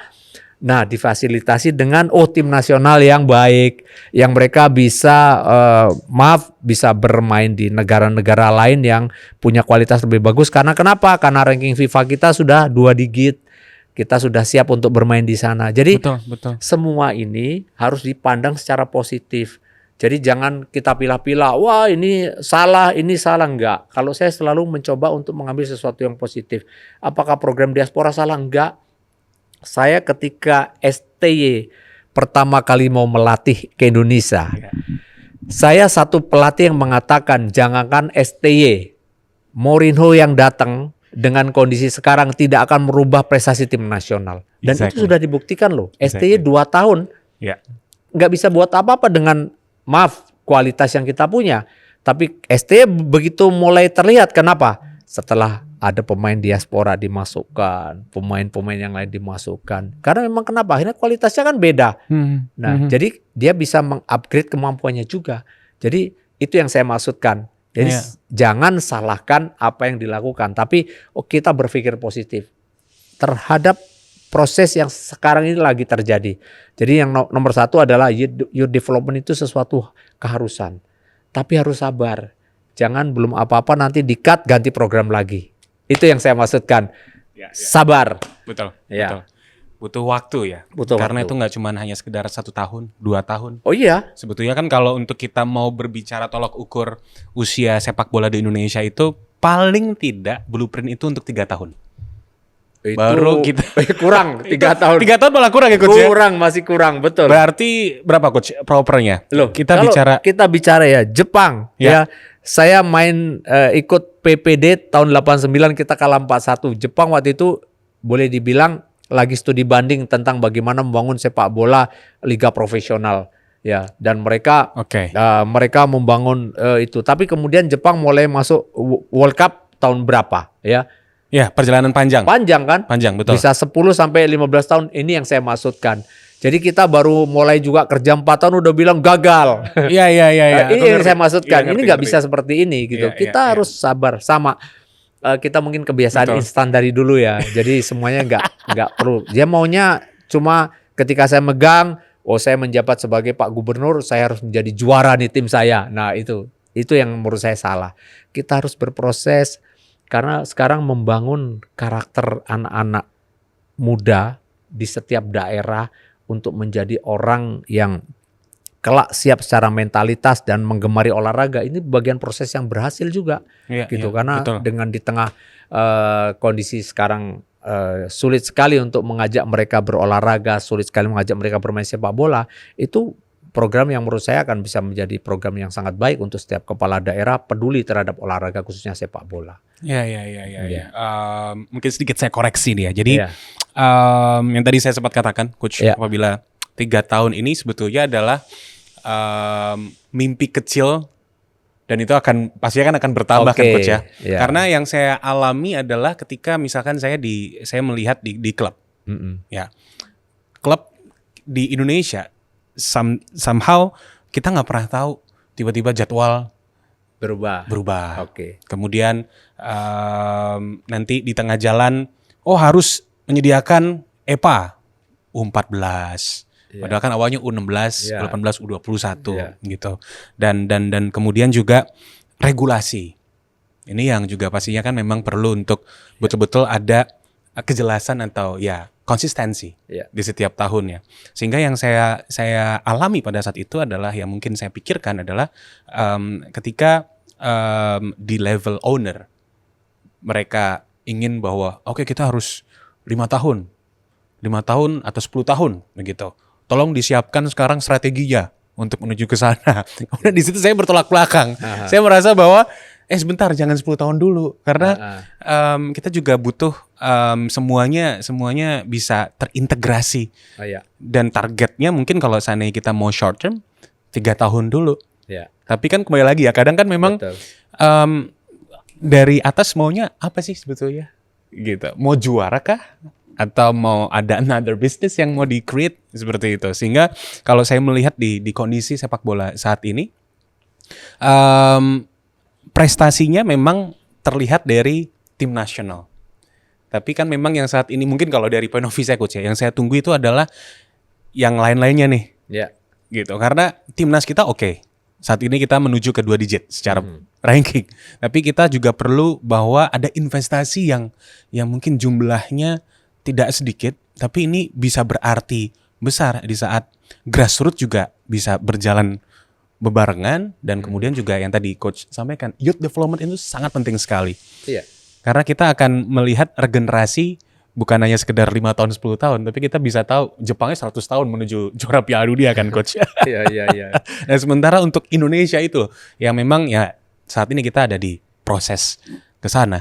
nah difasilitasi dengan tim nasional yang baik, yang mereka bisa bisa bermain di negara-negara lain yang punya kualitas lebih bagus. Karena kenapa? Karena ranking FIFA kita sudah 2 digit. Kita sudah siap untuk bermain di sana. Jadi betul. semua ini harus dipandang secara positif. Jadi jangan kita pilah-pilah, wah ini salah, enggak. Kalau saya selalu mencoba untuk mengambil sesuatu yang positif. Apakah program diaspora salah? Enggak. Saya ketika STY pertama kali mau melatih ke Indonesia, saya satu pelatih yang mengatakan jangankan STY, Mourinho yang datang dengan kondisi sekarang tidak akan merubah prestasi tim nasional. Dan itu sudah dibuktikan loh. STY 2 tahun nggak bisa buat apa-apa dengan kualitas yang kita punya. Tapi STY begitu mulai terlihat. Kenapa? Setelah ada pemain diaspora dimasukkan, pemain-pemain yang lain dimasukkan. Karena memang kenapa? Akhirnya kualitasnya kan beda. Nah, jadi dia bisa mengupgrade kemampuannya juga. Jadi itu yang saya maksudkan. Jadi jangan salahkan apa yang dilakukan, tapi kita berpikir positif terhadap proses yang sekarang ini lagi terjadi. Jadi yang nomor satu adalah youth development itu sesuatu keharusan, tapi harus sabar. Jangan belum apa-apa nanti di-cut ganti program lagi. Itu yang saya maksudkan. Sabar. Betul. Butuh waktu ya. Karena itu nggak cuma hanya sekedar 1 tahun, 2 tahun. Oh iya. Sebetulnya kan kalau untuk kita mau berbicara tolak ukur usia sepak bola di Indonesia itu paling tidak blueprint itu untuk 3 tahun. Itu baru kita kurang 3 tahun. 3 tahun malah kurang ya coach ya? Masih kurang, betul. Berarti berapa coach propernya? Loh, kita bicara ya Jepang ya. Saya main ikut PPD tahun 89 kita kalah 4-1. Jepang waktu itu boleh dibilang lagi studi banding tentang bagaimana membangun sepak bola liga profesional ya, dan mereka mereka membangun itu. Tapi kemudian Jepang mulai masuk World Cup tahun berapa ya? Ya, perjalanan panjang. Panjang kan? Panjang, betul. Bisa 10 sampai 15 tahun, ini yang saya maksudkan. Jadi kita baru mulai juga kerja 4 tahun udah bilang gagal. Iya. Ini yang saya maksudkan. Ini nggak bisa seperti ini gitu. Kita harus sabar sama. Kita mungkin kebiasaan instan dari dulu ya. Jadi semuanya nggak perlu. Dia maunya cuma ketika saya megang, saya menjabat sebagai Pak Gubernur, saya harus menjadi juara nih tim saya. Nah itu yang menurut saya salah. Kita harus berproses karena sekarang membangun karakter anak-anak muda di setiap daerah untuk menjadi orang yang kelak siap secara mentalitas dan menggemari olahraga, ini bagian proses yang berhasil juga karena betul. Dengan di tengah kondisi sekarang sulit sekali untuk mengajak mereka berolahraga, sulit sekali mengajak mereka bermain sepak bola, itu program yang menurut saya akan bisa menjadi program yang sangat baik untuk setiap kepala daerah peduli terhadap olahraga khususnya sepak bola. Ya. Mungkin sedikit saya koreksi nih ya. Jadi yang tadi saya sempat katakan, Coach, apabila 3 tahun ini sebetulnya adalah mimpi kecil dan itu pastinya akan bertambah kan, Coach ya. Karena yang saya alami adalah ketika misalkan saya melihat di klub, ya, klub di Indonesia somehow kita nggak pernah tahu tiba-tiba jadwal berubah. Kemudian nanti di tengah jalan harus menyediakan EPA U14. Padahal kan awalnya U16, U18, U21 gitu. Dan kemudian juga regulasi. Ini yang juga pastinya kan memang perlu untuk betul-betul ada kejelasan atau konsistensi di setiap tahunnya. Sehingga yang saya alami pada saat itu adalah yang mungkin saya pikirkan adalah ketika di level owner mereka ingin bahwa kita harus 5 tahun atau 10 tahun begitu. Tolong disiapkan sekarang strateginya untuk menuju ke sana. Kemudian di situ saya bertolak belakang. Saya merasa bahwa sebentar, jangan 10 tahun dulu karena kita juga butuh semuanya bisa terintegrasi. Dan targetnya mungkin kalau seandainya kita mau short term 3 tahun dulu. Tapi kan kembali lagi ya, kadang kan memang dari atas maunya apa sih sebetulnya? Gitu. Mau juara kah? Atau mau ada another business yang mau di-create seperti itu. Sehingga kalau saya melihat di kondisi sepak bola saat ini, prestasinya memang terlihat dari tim nasional. Tapi kan memang yang saat ini mungkin kalau dari point of view saya, Coach, yang saya tunggu itu adalah yang lain-lainnya nih. Gitu. Karena timnas kita saat ini kita menuju ke 2 digit secara ranking. Tapi kita juga perlu bahwa ada investasi yang mungkin jumlahnya tidak sedikit, tapi ini bisa berarti besar di saat grassroots juga bisa berjalan bebarengan. Dan kemudian juga yang tadi Coach sampaikan, youth development itu sangat penting sekali. Karena kita akan melihat regenerasi bukan hanya sekedar 5 tahun, 10 tahun, tapi kita bisa tahu Jepangnya 100 tahun menuju juara Piala Dunia kan, Coach. Dan sementara untuk Indonesia itu yang memang saat ini kita ada di proses ke sana.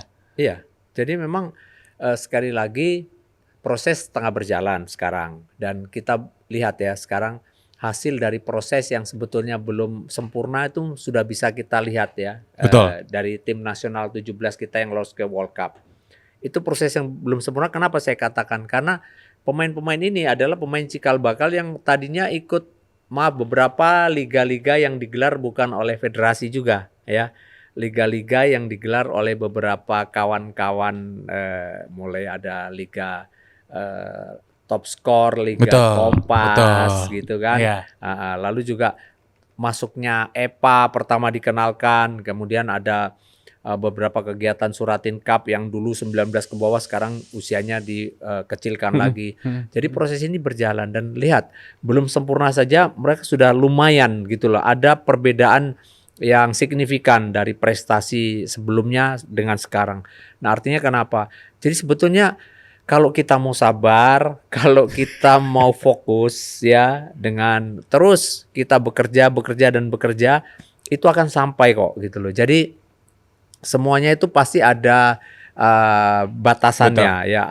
Jadi memang sekali lagi proses tengah berjalan sekarang, dan kita lihat ya sekarang hasil dari proses yang sebetulnya belum sempurna itu sudah bisa kita lihat ya. Dari tim nasional 17 kita yang lolos ke World Cup. Itu proses yang belum sempurna. Kenapa saya katakan? Karena pemain-pemain ini adalah pemain cikal bakal yang tadinya ikut beberapa liga-liga yang digelar bukan oleh federasi juga ya. Liga-liga yang digelar oleh beberapa kawan-kawan, mulai ada liga top score, Liga Kompas gitu kan. Lalu juga masuknya EPA pertama dikenalkan, kemudian ada beberapa kegiatan Suratin Cup yang dulu 19 ke bawah sekarang usianya dikecilkan lagi. Jadi proses ini berjalan, dan lihat belum sempurna saja mereka sudah lumayan gitu loh. Ada perbedaan yang signifikan dari prestasi sebelumnya dengan sekarang. Nah, artinya kenapa? Jadi sebetulnya kalau kita mau sabar, kalau kita mau fokus ya, dengan terus kita bekerja, itu akan sampai kok gitu loh. Jadi semuanya itu pasti ada batasannya. Ya,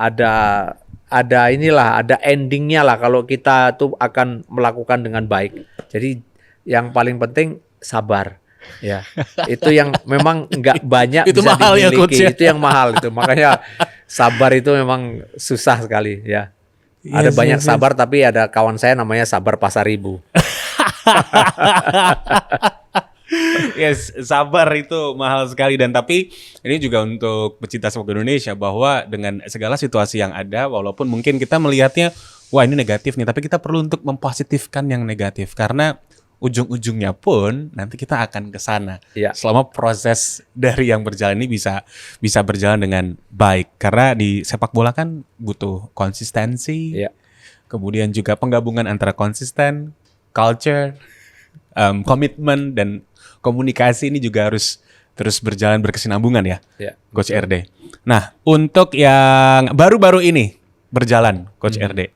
ada endingnya lah kalau kita tuh akan melakukan dengan baik. Jadi yang paling penting sabar. Ya, itu yang memang nggak banyak Itu bisa mahal ya, Coach, dimiliki. ya? Itu yang mahal itu. Makanya sabar itu memang susah sekali ya. Ada banyak sabar, tapi ada kawan saya namanya sabar pasar ibu. Yes, sabar itu mahal sekali, dan tapi ini juga untuk pecinta sepak Indonesia bahwa dengan segala situasi yang ada, walaupun mungkin kita melihatnya wah ini negatif nih, tapi kita perlu untuk mempositifkan yang negatif karena ujung-ujungnya pun nanti kita akan ke sana. Ya. Selama proses dari yang berjalan ini bisa berjalan dengan baik, karena di sepak bola kan butuh konsistensi. Ya. Kemudian juga penggabungan antara konsisten, culture, komitmen, dan komunikasi ini juga harus terus berjalan berkesinambungan ya, Ya. Coach RD. Nah, untuk yang baru-baru ini berjalan, Coach RD.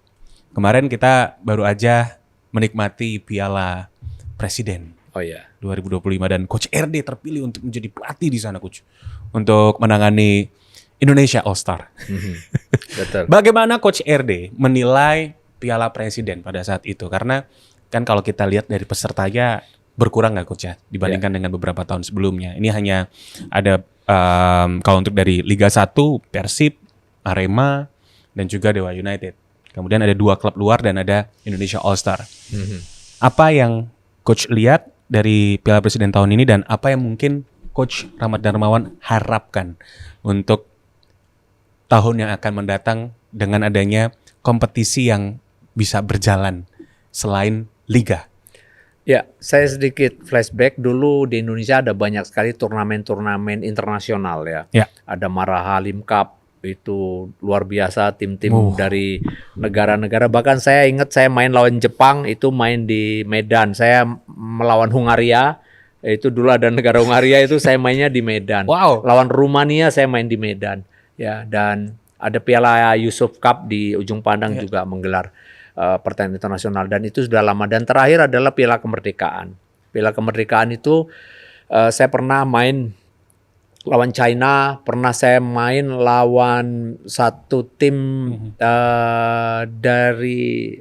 Kemarin kita baru aja menikmati Piala Presiden Oh ya. 2025 dan Coach RD terpilih untuk menjadi pelatih di sana, Coach. Untuk menangani Indonesia All Star. Betul. Bagaimana Coach RD menilai Piala Presiden pada saat itu? Karena kan kalau kita lihat dari pesertanya berkurang nggak, Coach, ya, dibandingkan dengan beberapa tahun sebelumnya. Ini hanya ada kalau untuk dari Liga 1 Persib, Arema, dan juga Dewa United. Kemudian ada 2 klub luar dan ada Indonesia All Star. Apa yang Coach lihat dari Piala Presiden tahun ini dan apa yang mungkin Coach Rahmat Darmawan harapkan untuk tahun yang akan mendatang dengan adanya kompetisi yang bisa berjalan selain liga? Ya, saya sedikit flashback. Dulu di Indonesia ada banyak sekali turnamen-turnamen internasional ya. Ya. Ada Marahalim Cup, itu luar biasa, tim-tim dari negara-negara. Bahkan saya ingat saya main lawan Jepang, itu main di Medan. Saya melawan Hungaria, itu dulu ada negara Hungaria, itu saya mainnya di Medan. Wow. Lawan Rumania saya main di Medan. Ya, dan ada Piala Yusuf Cup di Ujung Pandang juga menggelar pertandingan internasional, dan itu sudah lama. Dan terakhir adalah Piala Kemerdekaan. Piala Kemerdekaan itu saya pernah main lawan China, pernah saya main lawan satu tim dari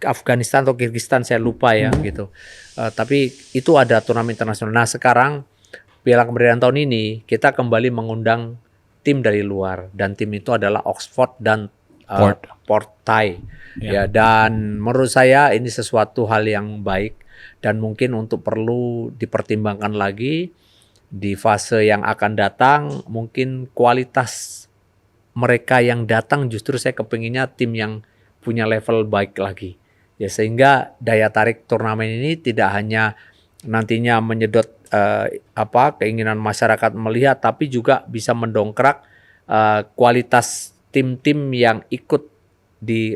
Afghanistan atau Kyrgyzstan, saya lupa ya gitu. Tapi itu ada turnamen internasional. Nah, sekarang Piala Kemerdekaan tahun ini kita kembali mengundang tim dari luar, dan tim itu adalah Oxford dan Port Thai. Ya, dan menurut saya ini sesuatu hal yang baik, dan mungkin untuk perlu dipertimbangkan lagi di fase yang akan datang. Mungkin kualitas mereka yang datang justru saya kepinginnya tim yang punya level baik lagi. Ya, sehingga daya tarik turnamen ini tidak hanya nantinya menyedot keinginan masyarakat melihat, tapi juga bisa mendongkrak kualitas tim-tim yang ikut di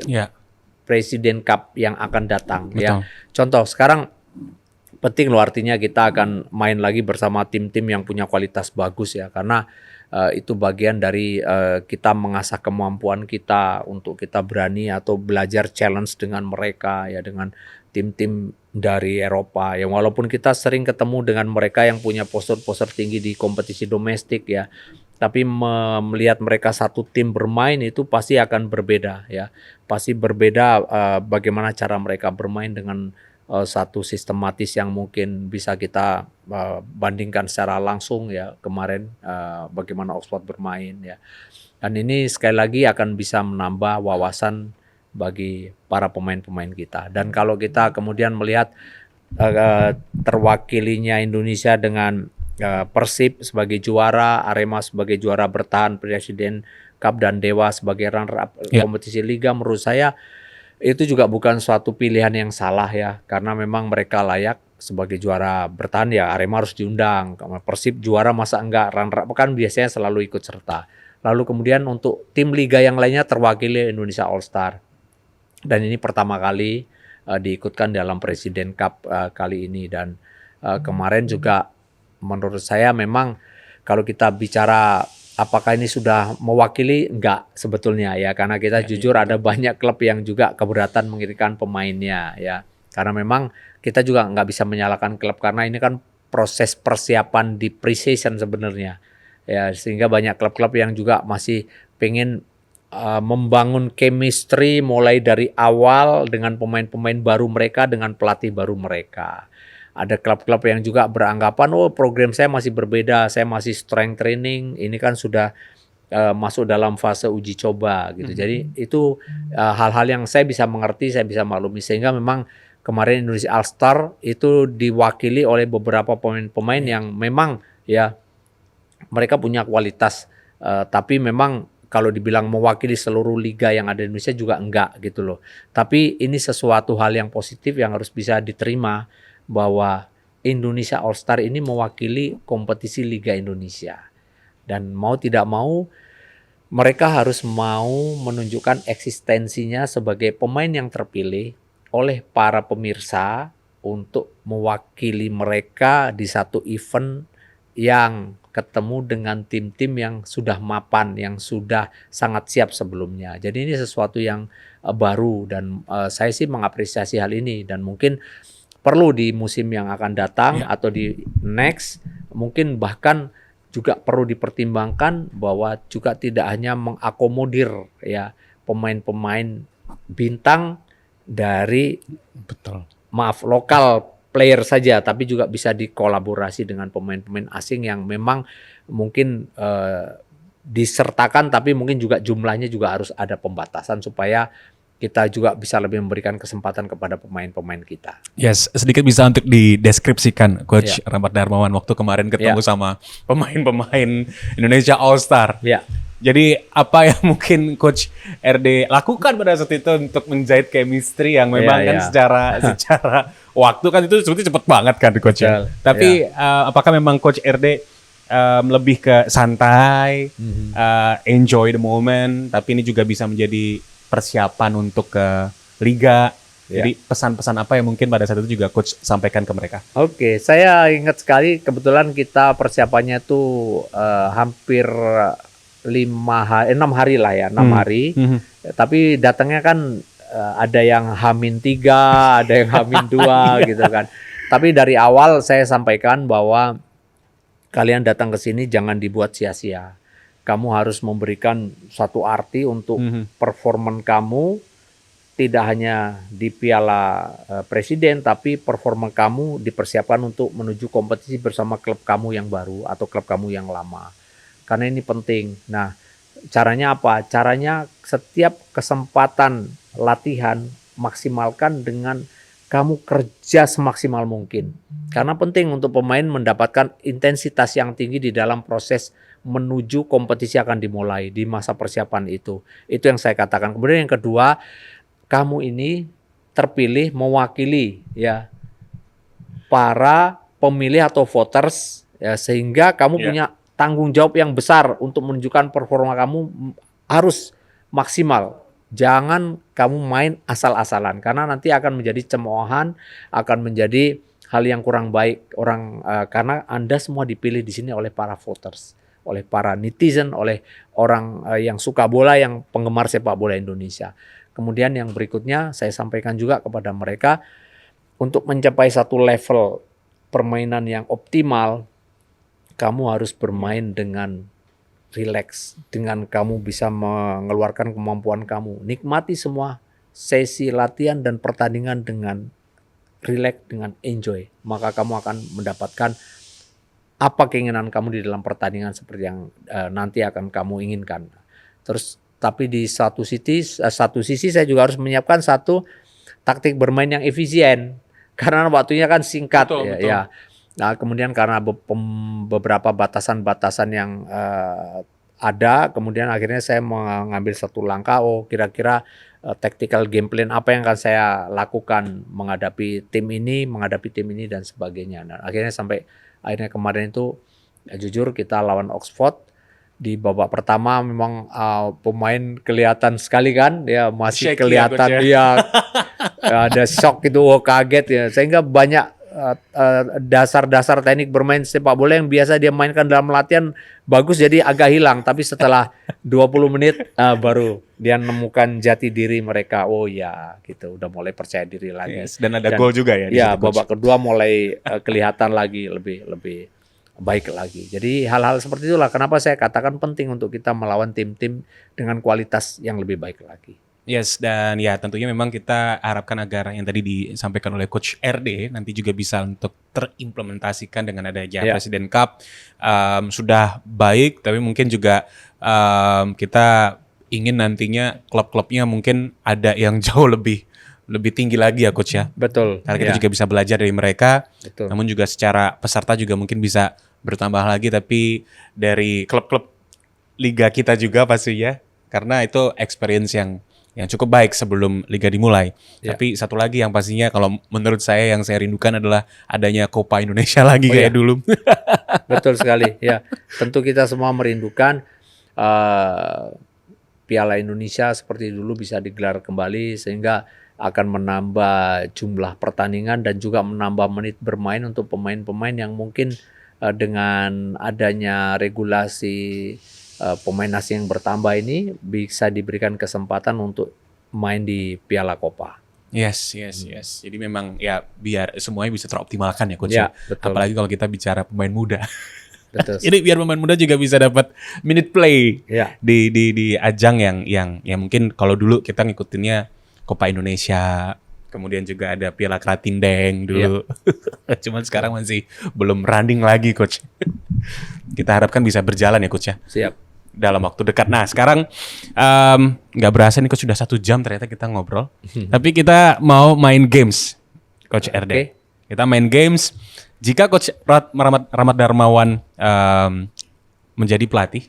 Presiden Cup yang akan datang. Ya. Contoh sekarang penting loh, artinya kita akan main lagi bersama tim-tim yang punya kualitas bagus ya, karena itu bagian dari kita mengasah kemampuan kita untuk kita berani atau belajar challenge dengan mereka ya, dengan tim-tim dari Eropa yang walaupun kita sering ketemu dengan mereka yang punya postur-postur tinggi di kompetisi domestik ya, tapi melihat mereka satu tim bermain itu pasti akan berbeda ya, pasti berbeda bagaimana cara mereka bermain dengan satu sistematis yang mungkin bisa kita bandingkan secara langsung ya kemarin bagaimana Oxford bermain ya, dan ini sekali lagi akan bisa menambah wawasan bagi para pemain-pemain kita. Dan kalau kita kemudian melihat terwakilinya Indonesia dengan Persib sebagai juara, Arema sebagai juara bertahan Presiden Cup, dan Dewa sebagai runner-up kompetisi liga, menurut saya itu juga bukan suatu pilihan yang salah ya, karena memang mereka layak sebagai juara bertahan ya. Arema harus diundang, Persib juara masa enggak, runner-up kan biasanya selalu ikut serta. Lalu kemudian untuk tim liga yang lainnya terwakili Indonesia All Star, dan ini pertama kali diikutkan dalam Presiden Cup kali ini. Dan kemarin juga menurut saya memang kalau kita bicara apakah ini sudah mewakili, enggak sebetulnya ya, karena kita jujur ada banyak klub yang juga keberatan mengirimkan pemainnya ya, karena memang kita juga nggak bisa menyalahkan klub karena ini kan proses persiapan di pre-season sebenarnya ya, sehingga banyak klub-klub yang juga masih pengen membangun chemistry mulai dari awal dengan pemain-pemain baru mereka, dengan pelatih baru mereka. Ada klub-klub yang juga beranggapan, oh program saya masih berbeda, saya masih strength training, ini kan sudah masuk dalam fase uji coba gitu. Jadi itu hal-hal yang saya bisa mengerti, saya bisa maklumi, sehingga memang kemarin Indonesia All Star itu diwakili oleh beberapa pemain-pemain yang memang ya mereka punya kualitas, tapi memang kalau dibilang mewakili seluruh liga yang ada di Indonesia juga enggak gitu loh. Tapi ini sesuatu hal yang positif yang harus bisa diterima, bahwa Indonesia All Star ini mewakili kompetisi Liga Indonesia. Dan mau tidak mau mereka harus mau menunjukkan eksistensinya sebagai pemain yang terpilih oleh para pemirsa untuk mewakili mereka di satu event yang ketemu dengan tim-tim yang sudah mapan, yang sudah sangat siap sebelumnya. Jadi ini sesuatu yang baru, dan saya sih mengapresiasi hal ini, dan mungkin perlu di musim yang akan datang atau di next, mungkin bahkan juga perlu dipertimbangkan bahwa juga tidak hanya mengakomodir ya pemain-pemain bintang dari lokal player saja, tapi juga bisa dikolaborasi dengan pemain-pemain asing yang memang mungkin disertakan, tapi mungkin juga jumlahnya juga harus ada pembatasan supaya kita juga bisa lebih memberikan kesempatan kepada pemain-pemain kita. Yes, sedikit bisa untuk dideskripsikan Coach Rahmat Darmawan waktu kemarin ketemu sama pemain-pemain Indonesia All Star. Jadi apa yang mungkin Coach RD lakukan pada saat itu untuk menjahit chemistry yang memang kan secara waktu kan itu sebetulnya cepet banget kan Coach. Tapi apakah memang Coach RD lebih ke santai, enjoy the moment, tapi ini juga bisa menjadi persiapan untuk ke liga. Jadi pesan-pesan apa yang mungkin pada saat itu juga Coach sampaikan ke mereka? Oke, saya ingat sekali kebetulan kita persiapannya tuh hampir 6 hari lah ya, 6 hari. Tapi datangnya kan ada yang H-3, ada yang H-2 gitu kan. Tapi dari awal saya sampaikan bahwa kalian datang ke sini jangan dibuat sia-sia. Kamu harus memberikan satu arti untuk performan kamu, tidak hanya di Piala Presiden, tapi performa kamu dipersiapkan untuk menuju kompetisi bersama klub kamu yang baru atau klub kamu yang lama. Karena ini penting. Nah, caranya apa? Caranya setiap kesempatan latihan maksimalkan dengan kamu kerja semaksimal mungkin. Karena penting untuk pemain mendapatkan intensitas yang tinggi di dalam proses menuju kompetisi akan dimulai di masa persiapan itu. Itu yang saya katakan. Kemudian yang kedua, kamu ini terpilih mewakili ya para pemilih atau voters ya, sehingga kamu punya tanggung jawab yang besar untuk menunjukkan performa kamu harus maksimal. Jangan kamu main asal-asalan, karena nanti akan menjadi cemoohan, akan menjadi hal yang kurang baik karena Anda semua dipilih di sini oleh para voters, oleh para netizen, oleh orang yang suka bola, yang penggemar sepak bola Indonesia. Kemudian yang berikutnya saya sampaikan juga kepada mereka, untuk mencapai satu level permainan yang optimal, kamu harus bermain dengan rileks, dengan kamu bisa mengeluarkan kemampuan kamu. Nikmati semua sesi latihan dan pertandingan dengan rileks, dengan enjoy. Maka kamu akan mendapatkan apa keinginan kamu di dalam pertandingan seperti yang nanti akan kamu inginkan. Terus tapi di satu sisi saya juga harus menyiapkan satu taktik bermain yang efisien. Karena waktunya kan singkat. Betul. Nah, kemudian karena beberapa batasan-batasan yang ada, kemudian akhirnya saya mengambil satu langkah, kira-kira tactical game plan apa yang akan saya lakukan menghadapi tim ini dan sebagainya. Dan akhirnya kemarin itu jujur kita lawan Oxford di babak pertama memang pemain kelihatan sekali kan, ya masih shaky, kelihatan ada shock itu, kaget ya, sehingga banyak dasar-dasar teknik bermain sepak bola yang biasa dia mainkan dalam latihan bagus jadi agak hilang, tapi setelah 20 menit baru dia menemukan jati diri mereka. Oh ya, gitu, udah mulai percaya diri lagi. Dan ada gol juga ya. Ya, babak kedua mulai kelihatan lagi lebih baik lagi. Jadi hal-hal seperti itulah kenapa saya katakan penting untuk kita melawan tim-tim dengan kualitas yang lebih baik lagi. Yes, dan ya tentunya memang kita harapkan agar yang tadi disampaikan oleh Coach RD nanti juga bisa untuk terimplementasikan dengan adanya Presiden Cup. Sudah baik, tapi mungkin juga kita ingin nantinya klub-klubnya mungkin ada yang jauh lebih tinggi lagi ya Coach ya. Betul. Karena kita juga bisa belajar dari mereka. Betul. Namun juga secara peserta juga mungkin bisa bertambah lagi, tapi dari klub-klub liga kita juga pastinya, karena itu experience yang cukup baik sebelum liga dimulai. Tapi satu lagi yang pastinya kalau menurut saya yang saya rindukan adalah adanya Copa Indonesia lagi kayak dulu. Betul sekali. Ya, tentu kita semua merindukan Piala Indonesia seperti dulu bisa digelar kembali sehingga akan menambah jumlah pertandingan dan juga menambah menit bermain untuk pemain-pemain yang mungkin dengan adanya regulasi pemain asing yang bertambah ini bisa diberikan kesempatan untuk main di Piala Copa. Yes. Jadi memang ya biar semuanya bisa teroptimalkan ya Coach. Ya, betul. Apalagi kalau kita bicara pemain muda. Betul. Jadi biar pemain muda juga bisa dapat minute play Ya. di ajang yang mungkin kalau dulu kita ngikutinnya Copa Indonesia, kemudian juga ada Piala Kratindeng dulu. Cuman sekarang masih belum running lagi Coach. Kita harapkan bisa berjalan ya Coach ya. Siap. Dalam waktu dekat. Nah sekarang nggak berasa nih Coach, sudah 1 jam ternyata kita ngobrol. Tapi kita mau main games Coach RD. Kita main games. Jika Coach Rahmat Darmawan menjadi pelatih,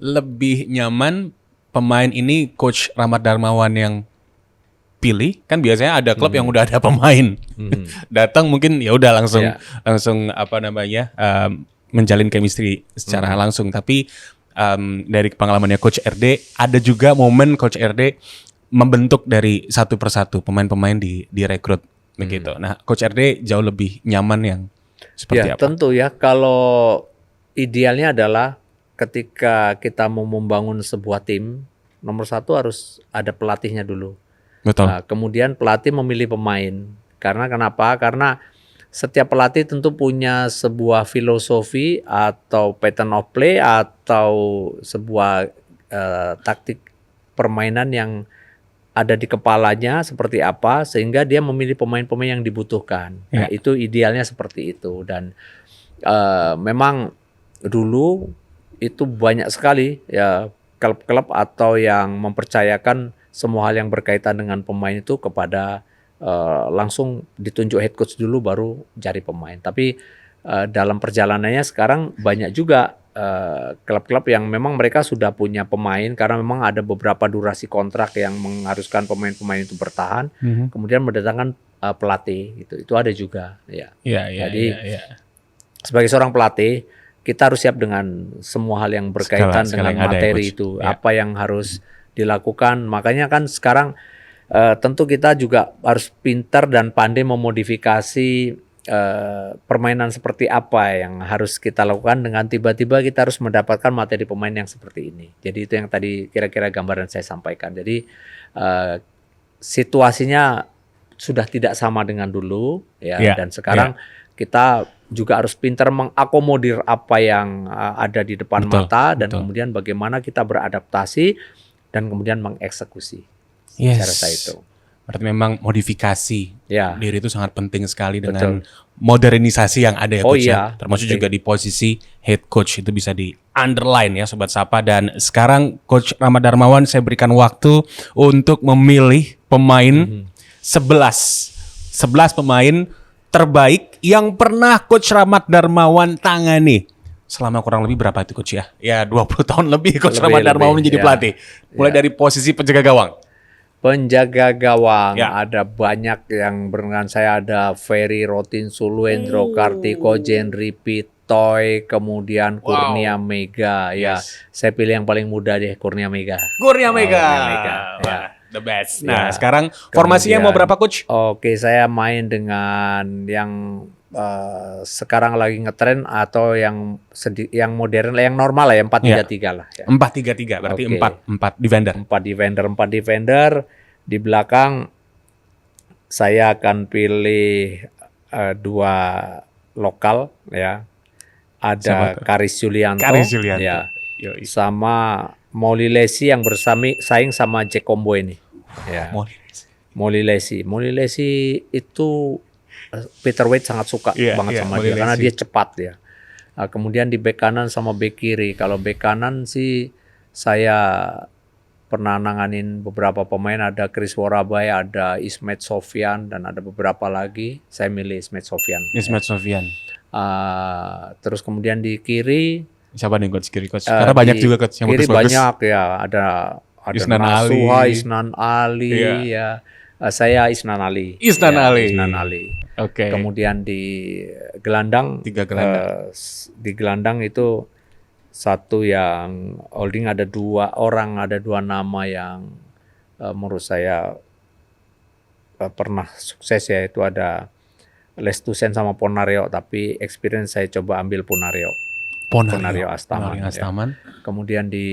lebih nyaman pemain ini Coach Rahmat Darmawan yang pilih, kan biasanya ada klub yang udah ada pemain. Datang mungkin ya udah langsung apa namanya menjalin chemistry secara langsung. Tapi dari pengalamannya Coach RD, ada juga momen Coach RD membentuk dari satu persatu pemain-pemain direkrut begitu. Nah, Coach RD jauh lebih nyaman yang seperti apa? Tentu ya, kalau idealnya adalah ketika kita mau membangun sebuah tim, nomor satu harus ada pelatihnya dulu. Betul. Nah, kemudian pelatih memilih pemain. Karena kenapa? Karena setiap pelatih tentu punya sebuah filosofi atau pattern of play atau sebuah taktik permainan yang ada di kepalanya seperti apa sehingga dia memilih pemain-pemain yang dibutuhkan. Nah, itu idealnya seperti itu. Dan memang dulu itu banyak sekali ya klub-klub atau yang mempercayakan semua hal yang berkaitan dengan pemain itu kepada langsung ditunjuk head coach dulu baru cari pemain. Tapi dalam perjalanannya sekarang banyak juga klub-klub yang memang mereka sudah punya pemain karena memang ada beberapa durasi kontrak yang mengharuskan pemain-pemain itu bertahan, kemudian mendatangkan pelatih gitu. Itu ada juga ya. Jadi sebagai seorang pelatih kita harus siap dengan semua hal yang berkaitan dengan materi itu, apa yang harus dilakukan. Makanya kan sekarang tentu kita juga harus pintar dan pandai memodifikasi permainan seperti apa yang harus kita lakukan dengan tiba-tiba kita harus mendapatkan materi pemain yang seperti ini. Jadi itu yang tadi kira-kira gambaran saya sampaikan. Jadi situasinya sudah tidak sama dengan dulu ya, dan sekarang kita juga harus pintar mengakomodir apa yang ada di depan mata dan kemudian bagaimana kita beradaptasi dan kemudian mengeksekusi. Cara saya itu. Berarti memang modifikasi diri itu sangat penting sekali dengan modernisasi yang ada ya Coach ya. Termasuk juga di posisi head coach itu bisa di underline ya Sobat Sapa. Dan sekarang Coach Rahmat Darmawan saya berikan waktu untuk memilih pemain 11 pemain terbaik yang pernah Coach Rahmat Darmawan tangani. Selama kurang lebih berapa itu Coach ya? Ya 20 tahun lebih Coach Rahmat Darmawan menjadi pelatih. Mulai dari posisi penjaga gawang. Penjaga gawang ada banyak yang dengan saya, ada Ferry Rotin Sulu, Endro Kartiko, Jenry Pitoy, kemudian Kurnia Mega. Saya pilih yang paling muda deh, Kurnia Mega. Kurnia Mega. The best. Nah, sekarang formasinya mau berapa Coach? Oke, saya main dengan yang sekarang lagi ngetren atau yang modern, yang normal lah, yang 4-3-3 lah ya. 4-3-3 berarti 4 defender. 4 defender. Di belakang saya akan pilih 2 lokal ya. Siapa Ada tuh? Karis Julianto, Karis Julianto. ya, Yoi. sama Molly Lesi yang bersaing sama Jack Combo ini. Ya. Molly Lesi itu Peter Wade sangat suka Iya, banget iya, sama Molly dia karena Lesi. dia cepat ya. Kemudian di bek kanan sama bek kiri. Kalau bek kanan sih saya pernah nanganin beberapa pemain, ada Chris Worabai, ada Ismet Sofyan, dan ada beberapa lagi. Saya milih Ismet Sofyan. Ismet Sofyan. Terus kemudian di kiri, Siapa nih coach kiri coach? Karena banyak di juga coach yang kiri bagus-bagus. banyak ya, ada Isnan Nasuha, Ali. Isnan Ali, Iya. ya. Saya Isnan Ali. Isnan Ya, Ali. Isnan Ali. Oke. Kemudian di gelandang, 3 gelandang. di gelandang itu satu yang holding, ada 2 orang, ada 2 nama yang menurut saya pernah sukses ya, itu ada Lestusen sama Ponario, tapi experience saya coba ambil Ponario. Ponario Astaman. Ponario Astaman. Ya. Kemudian di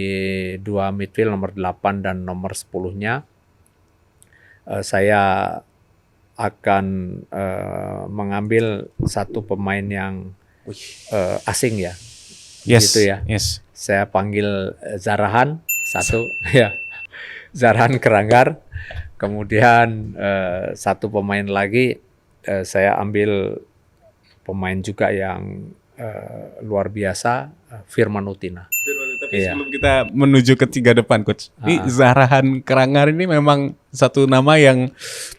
2 midfield nomor 8 dan nomor 10-nya saya akan mengambil satu pemain yang asing ya. Yes. Gitu ya. Yes. Saya panggil Zarahan satu ya. Zarahan Keranggar. Kemudian satu pemain lagi saya ambil pemain juga yang luar biasa, Firman Utina. Tapi Iya. sebelum kita menuju ke 3 depan coach, ini Zarahan Keranggar ini memang satu nama yang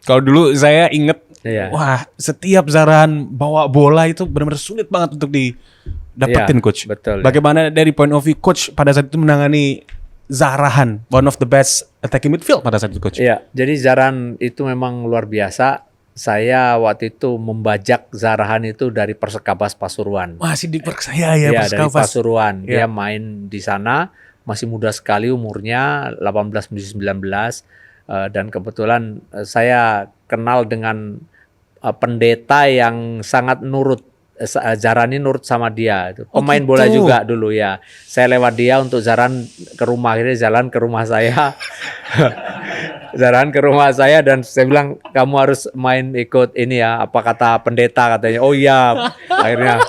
kalau dulu saya inget, Iya. wah setiap Zarahan bawa bola itu benar-benar sulit banget untuk didapetin Iya, coach. betul, ya. Bagaimana dari point of view coach pada saat itu menangani Zarahan, one of the best attacking midfield pada saat itu coach? Iya, jadi Zarahan itu memang luar biasa. Saya waktu itu membajak Zarahan itu dari Persekabas Pasuruan. Masih dipercaya ya, Iya, dari Perskapas. Pasuruan. Iya. Dia main di sana, masih muda sekali umurnya, 18 menuju 19. Dan kebetulan saya kenal dengan pendeta yang sangat nurut. Zarahan ini nurut sama dia. Pemain gitu. bola juga dulu ya. Saya lewat dia untuk Zarahan ke rumah, akhirnya jalan ke rumah saya. Zarahan ke rumah saya dan saya bilang, kamu harus main ikut ini ya, apa kata pendeta, katanya. Oh iya. Akhirnya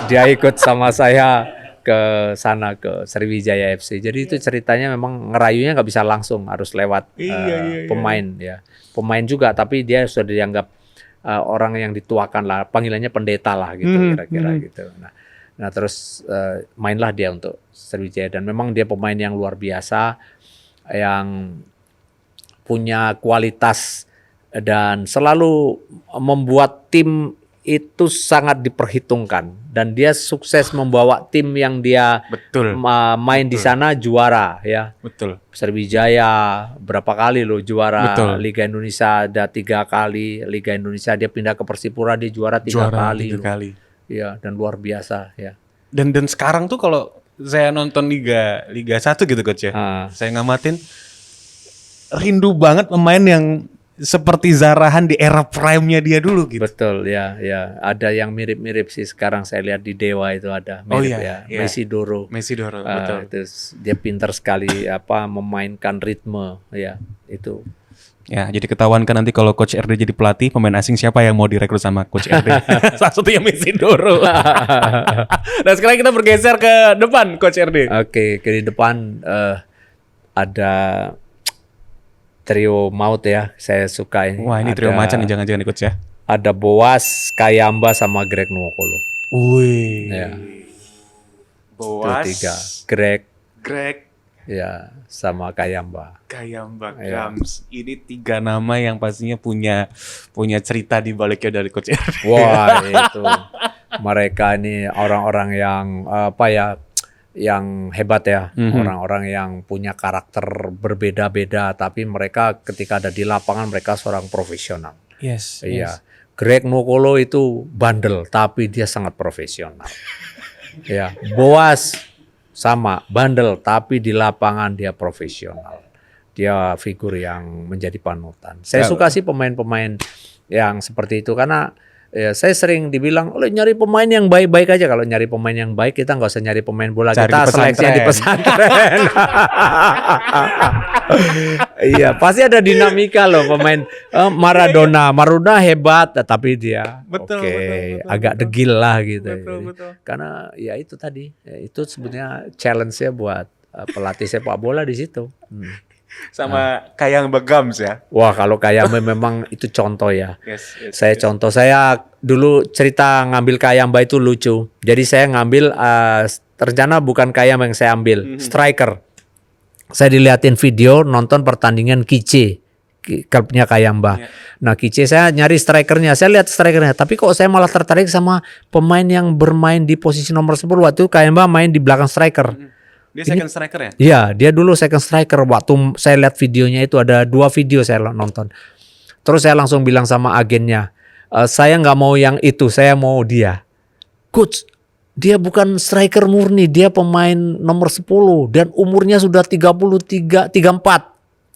dia ikut sama saya ke sana, ke Sriwijaya FC. Jadi itu ceritanya memang ngerayunya nggak bisa langsung, harus lewat Iya. pemain ya. Pemain juga, tapi dia sudah dianggap orang yang dituakan lah, panggilannya pendeta lah gitu, kira-kira gitu. Nah terus mainlah dia untuk Sriwijaya dan memang dia pemain yang luar biasa, yang punya kualitas dan selalu membuat tim itu sangat diperhitungkan, dan dia sukses membawa tim yang dia Betul. main di sana juara ya. Betul. Sriwijaya berapa kali loh juara. Betul. Liga Indonesia ada 3 kali, Liga Indonesia dia pindah ke Persipura, dia juara 3 kali. 3 kali. Ya, dan luar biasa ya. Dan sekarang tuh kalau saya nonton Liga 1 gitu coach ya. Saya ngamatin, rindu banget pemain yang seperti Zarahan di era prime-nya dia dulu gitu. Betul ya, ya. Ada yang mirip-mirip sih sekarang saya lihat di Dewa itu ada mirip ya. iya. Messi Doro. betul. Itu dia pintar sekali memainkan ritme ya, itu. Ya, jadi ketahuan kan nanti kalau Coach RD jadi pelatih, pemain asing siapa yang mau direkrut sama Coach RD? Salah satunya Messi Doro. Nah, sekarang kita bergeser ke depan Coach RD. Oke, ke di depan ada trio maut ya, saya suka ini. Wah, ini trio macan nih jangan-jangan nih Coach ya. Ada Boas, Kayamba sama Greg Nwokolo. Wih. Ya. Boas, Itu 3. Greg, Ya, sama Kayamba. Kayamba Ya. Gams. Ini 3 nama yang pastinya punya cerita di baliknya dari Coach RD. Wah, itu mereka ini orang-orang yang yang hebat ya, orang-orang yang punya karakter berbeda-beda, tapi mereka ketika ada di lapangan mereka seorang profesional. Yes. Iya, Greg Nwokolo itu bandel, tapi dia sangat profesional. Ya, Boas sama bandel, tapi di lapangan dia profesional. Dia figur yang menjadi panutan. Saya suka sih pemain-pemain yang seperti itu karena Ya, saya sering dibilang, "Oleh nyari pemain yang baik-baik aja." Kalau nyari pemain yang baik, kita nggak usah nyari pemain bola, Cari kita di seleksi di pesantren. pesantren. Iya, pasti ada dinamika loh pemain. Maradona hebat, tapi dia Betul, oke, betul, agak betul. degil lah gitu. Betul. Karena ya itu tadi, itu sebenarnya challenge-nya buat pelatih sepak bola di situ. Sama kayak Begams ya. Wah, kalau kayak memang itu contoh ya. Yes. Saya dulu cerita ngambil Kayamba itu lucu. Jadi saya ngambil rencana bukan Kayamba yang saya ambil, striker. Saya diliatin video nonton pertandingan Kice, klubnya Kayamba. Nah, Kice saya nyari strikernya, saya lihat strikernya, tapi kok saya malah tertarik sama pemain yang bermain di posisi nomor 10. Waktu itu Kayamba main di belakang striker. Dia second striker ya? Iya, dia dulu second striker. Waktu saya lihat videonya itu ada 2 video saya nonton. Terus saya langsung bilang sama agennya, saya nggak mau yang itu, saya mau dia. Coach, dia bukan striker murni, dia pemain nomor 10 dan umurnya sudah 34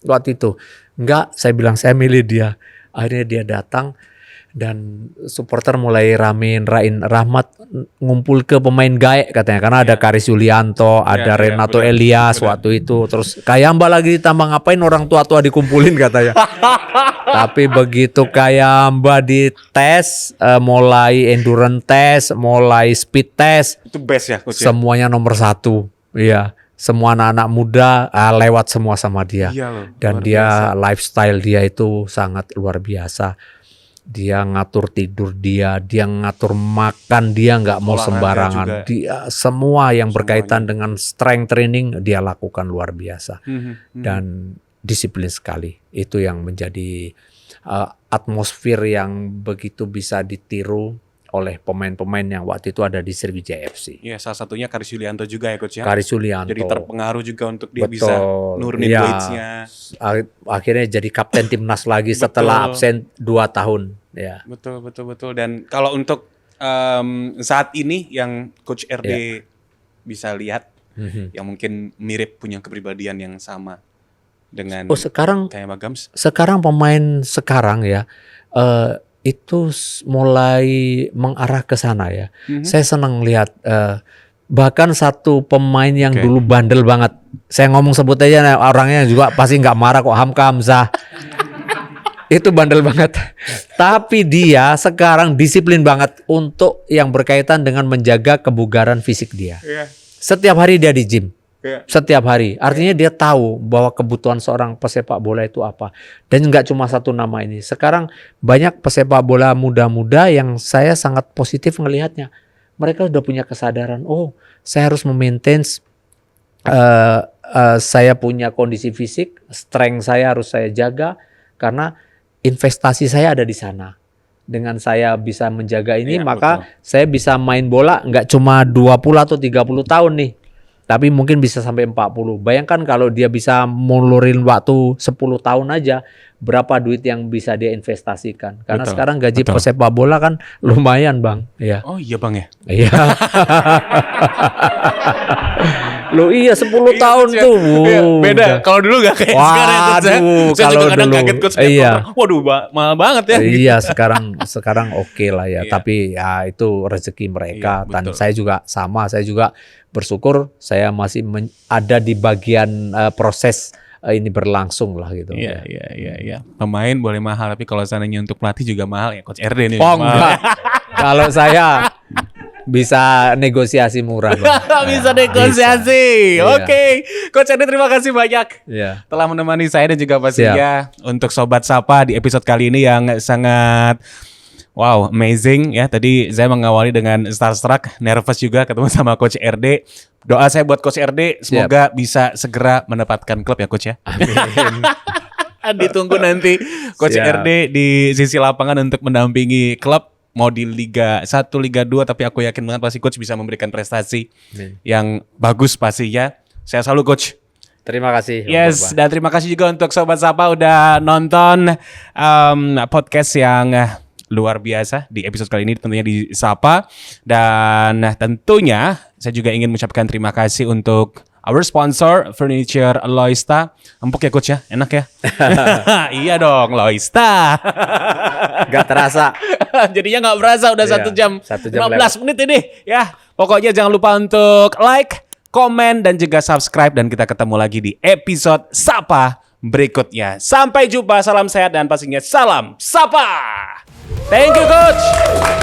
waktu itu. Enggak, saya bilang saya milih dia. Akhirnya dia datang dan supporter mulai ramein Rahmat ngumpul ke pemain gaek katanya, karena ada Karis Yulianto, ada Renato Elias waktu itu, terus Kayamba lagi ditambah, ngapain orang tua-tua dikumpulin katanya. Tapi begitu Kayamba dites, mulai endurance test, mulai speed test, Itu best ya coach. semuanya nomor 1. Iya, semua anak-anak muda lewat semua sama dia. Iya loh, Dan dia lifestyle dia itu sangat luar biasa. Dia ngatur tidur dia ngatur makan dia, nggak mau Olahraga sembarangan. juga. Dia semua yang berkaitan dengan strength training dia lakukan luar biasa dan disiplin sekali. Itu yang menjadi atmosfer yang begitu bisa ditiru oleh pemain-pemain yang waktu itu ada di Sriwijaya FC. Iya, salah satunya Karis Yulianto juga ya coach ya. Karis Yulianto. Jadi terpengaruh juga untuk dia Betul. bisa nurunin Iya. weights-nya. Akhirnya jadi kapten timnas lagi setelah absen 2 tahun. Ya. Betul. Dan kalau untuk saat ini yang Coach RD bisa lihat, yang mungkin mirip punya kepribadian yang sama dengan Sekarang kayak Begams. Sekarang pemain sekarang ya itu mulai mengarah ke sana ya. Saya senang lihat bahkan satu pemain yang dulu bandel banget. Saya ngomong sebut aja orangnya juga pasti nggak marah kok, Hamka Hamzah. Itu bandel banget. Tapi dia sekarang disiplin banget untuk yang berkaitan dengan menjaga kebugaran fisik dia. Setiap hari dia di gym. Setiap hari. Artinya dia tahu bahwa kebutuhan seorang pesepak bola itu apa. Dan nggak cuma satu nama ini. Sekarang banyak pesepak bola muda-muda yang saya sangat positif ngelihatnya. Mereka sudah punya kesadaran, saya harus memaintain saya punya kondisi fisik, strength saya harus saya jaga karena investasi saya ada di sana. Dengan saya bisa menjaga ini, maka saya bisa main bola nggak cuma 20 atau 30 tahun nih. Tapi mungkin bisa sampai 40. Bayangkan kalau dia bisa mulurin waktu 10 tahun aja, berapa duit yang bisa dia investasikan. Karena sekarang gaji pesepak bola kan lumayan, Bang. Ya. Oh iya Bang ya? Iya. Loh iya 10 tahun tuh. Beda. Kalau dulu gak kayak sekarang ya coach. Saya juga kadang kaget coach. Waduh mahal banget ya. Iya sekarang oke lah ya. Tapi ya itu rezeki mereka. Dan saya juga sama. Saya juga bersyukur saya masih ada di bagian proses ini berlangsung lah gitu. Iya. Pemain boleh mahal, tapi kalau seandainya untuk pelatih juga mahal ya Coach RD nih. Enggak. Kalau saya bisa negosiasi murah. Bisa negosiasi. Oke. Coach RD terima kasih banyak telah menemani saya dan juga pastinya untuk Sobat Sapa di episode kali ini yang sangat amazing ya. Tadi saya mengawali dengan starstruck, nervous juga ketemu sama Coach RD. Doa saya buat Coach RD semoga bisa segera mendapatkan klub ya Coach ya. Amin. Ditunggu nanti Coach RD di sisi lapangan untuk mendampingi klub mau di Liga 1, Liga 2, tapi aku yakin banget pasti Coach bisa memberikan prestasi yang bagus pastinya. Saya selalu Coach. Terima kasih. Yes, dan terima kasih juga untuk Sobat Sapa udah nonton podcast yang luar biasa di episode kali ini, tentunya di Sapa. Dan tentunya saya juga ingin mengucapkan terima kasih untuk our sponsor Furniture Loista. Empuk ya coach ya, enak ya. Iya dong, Loista. Gak terasa. Jadinya nggak berasa udah Iya, 1 jam, 1 jam 15 menit ini ya. Pokoknya jangan lupa untuk like, komen, dan juga subscribe. Dan kita ketemu lagi di episode Sapa berikutnya. Sampai jumpa, salam sehat dan pastinya salam Sapa. Thank you coach.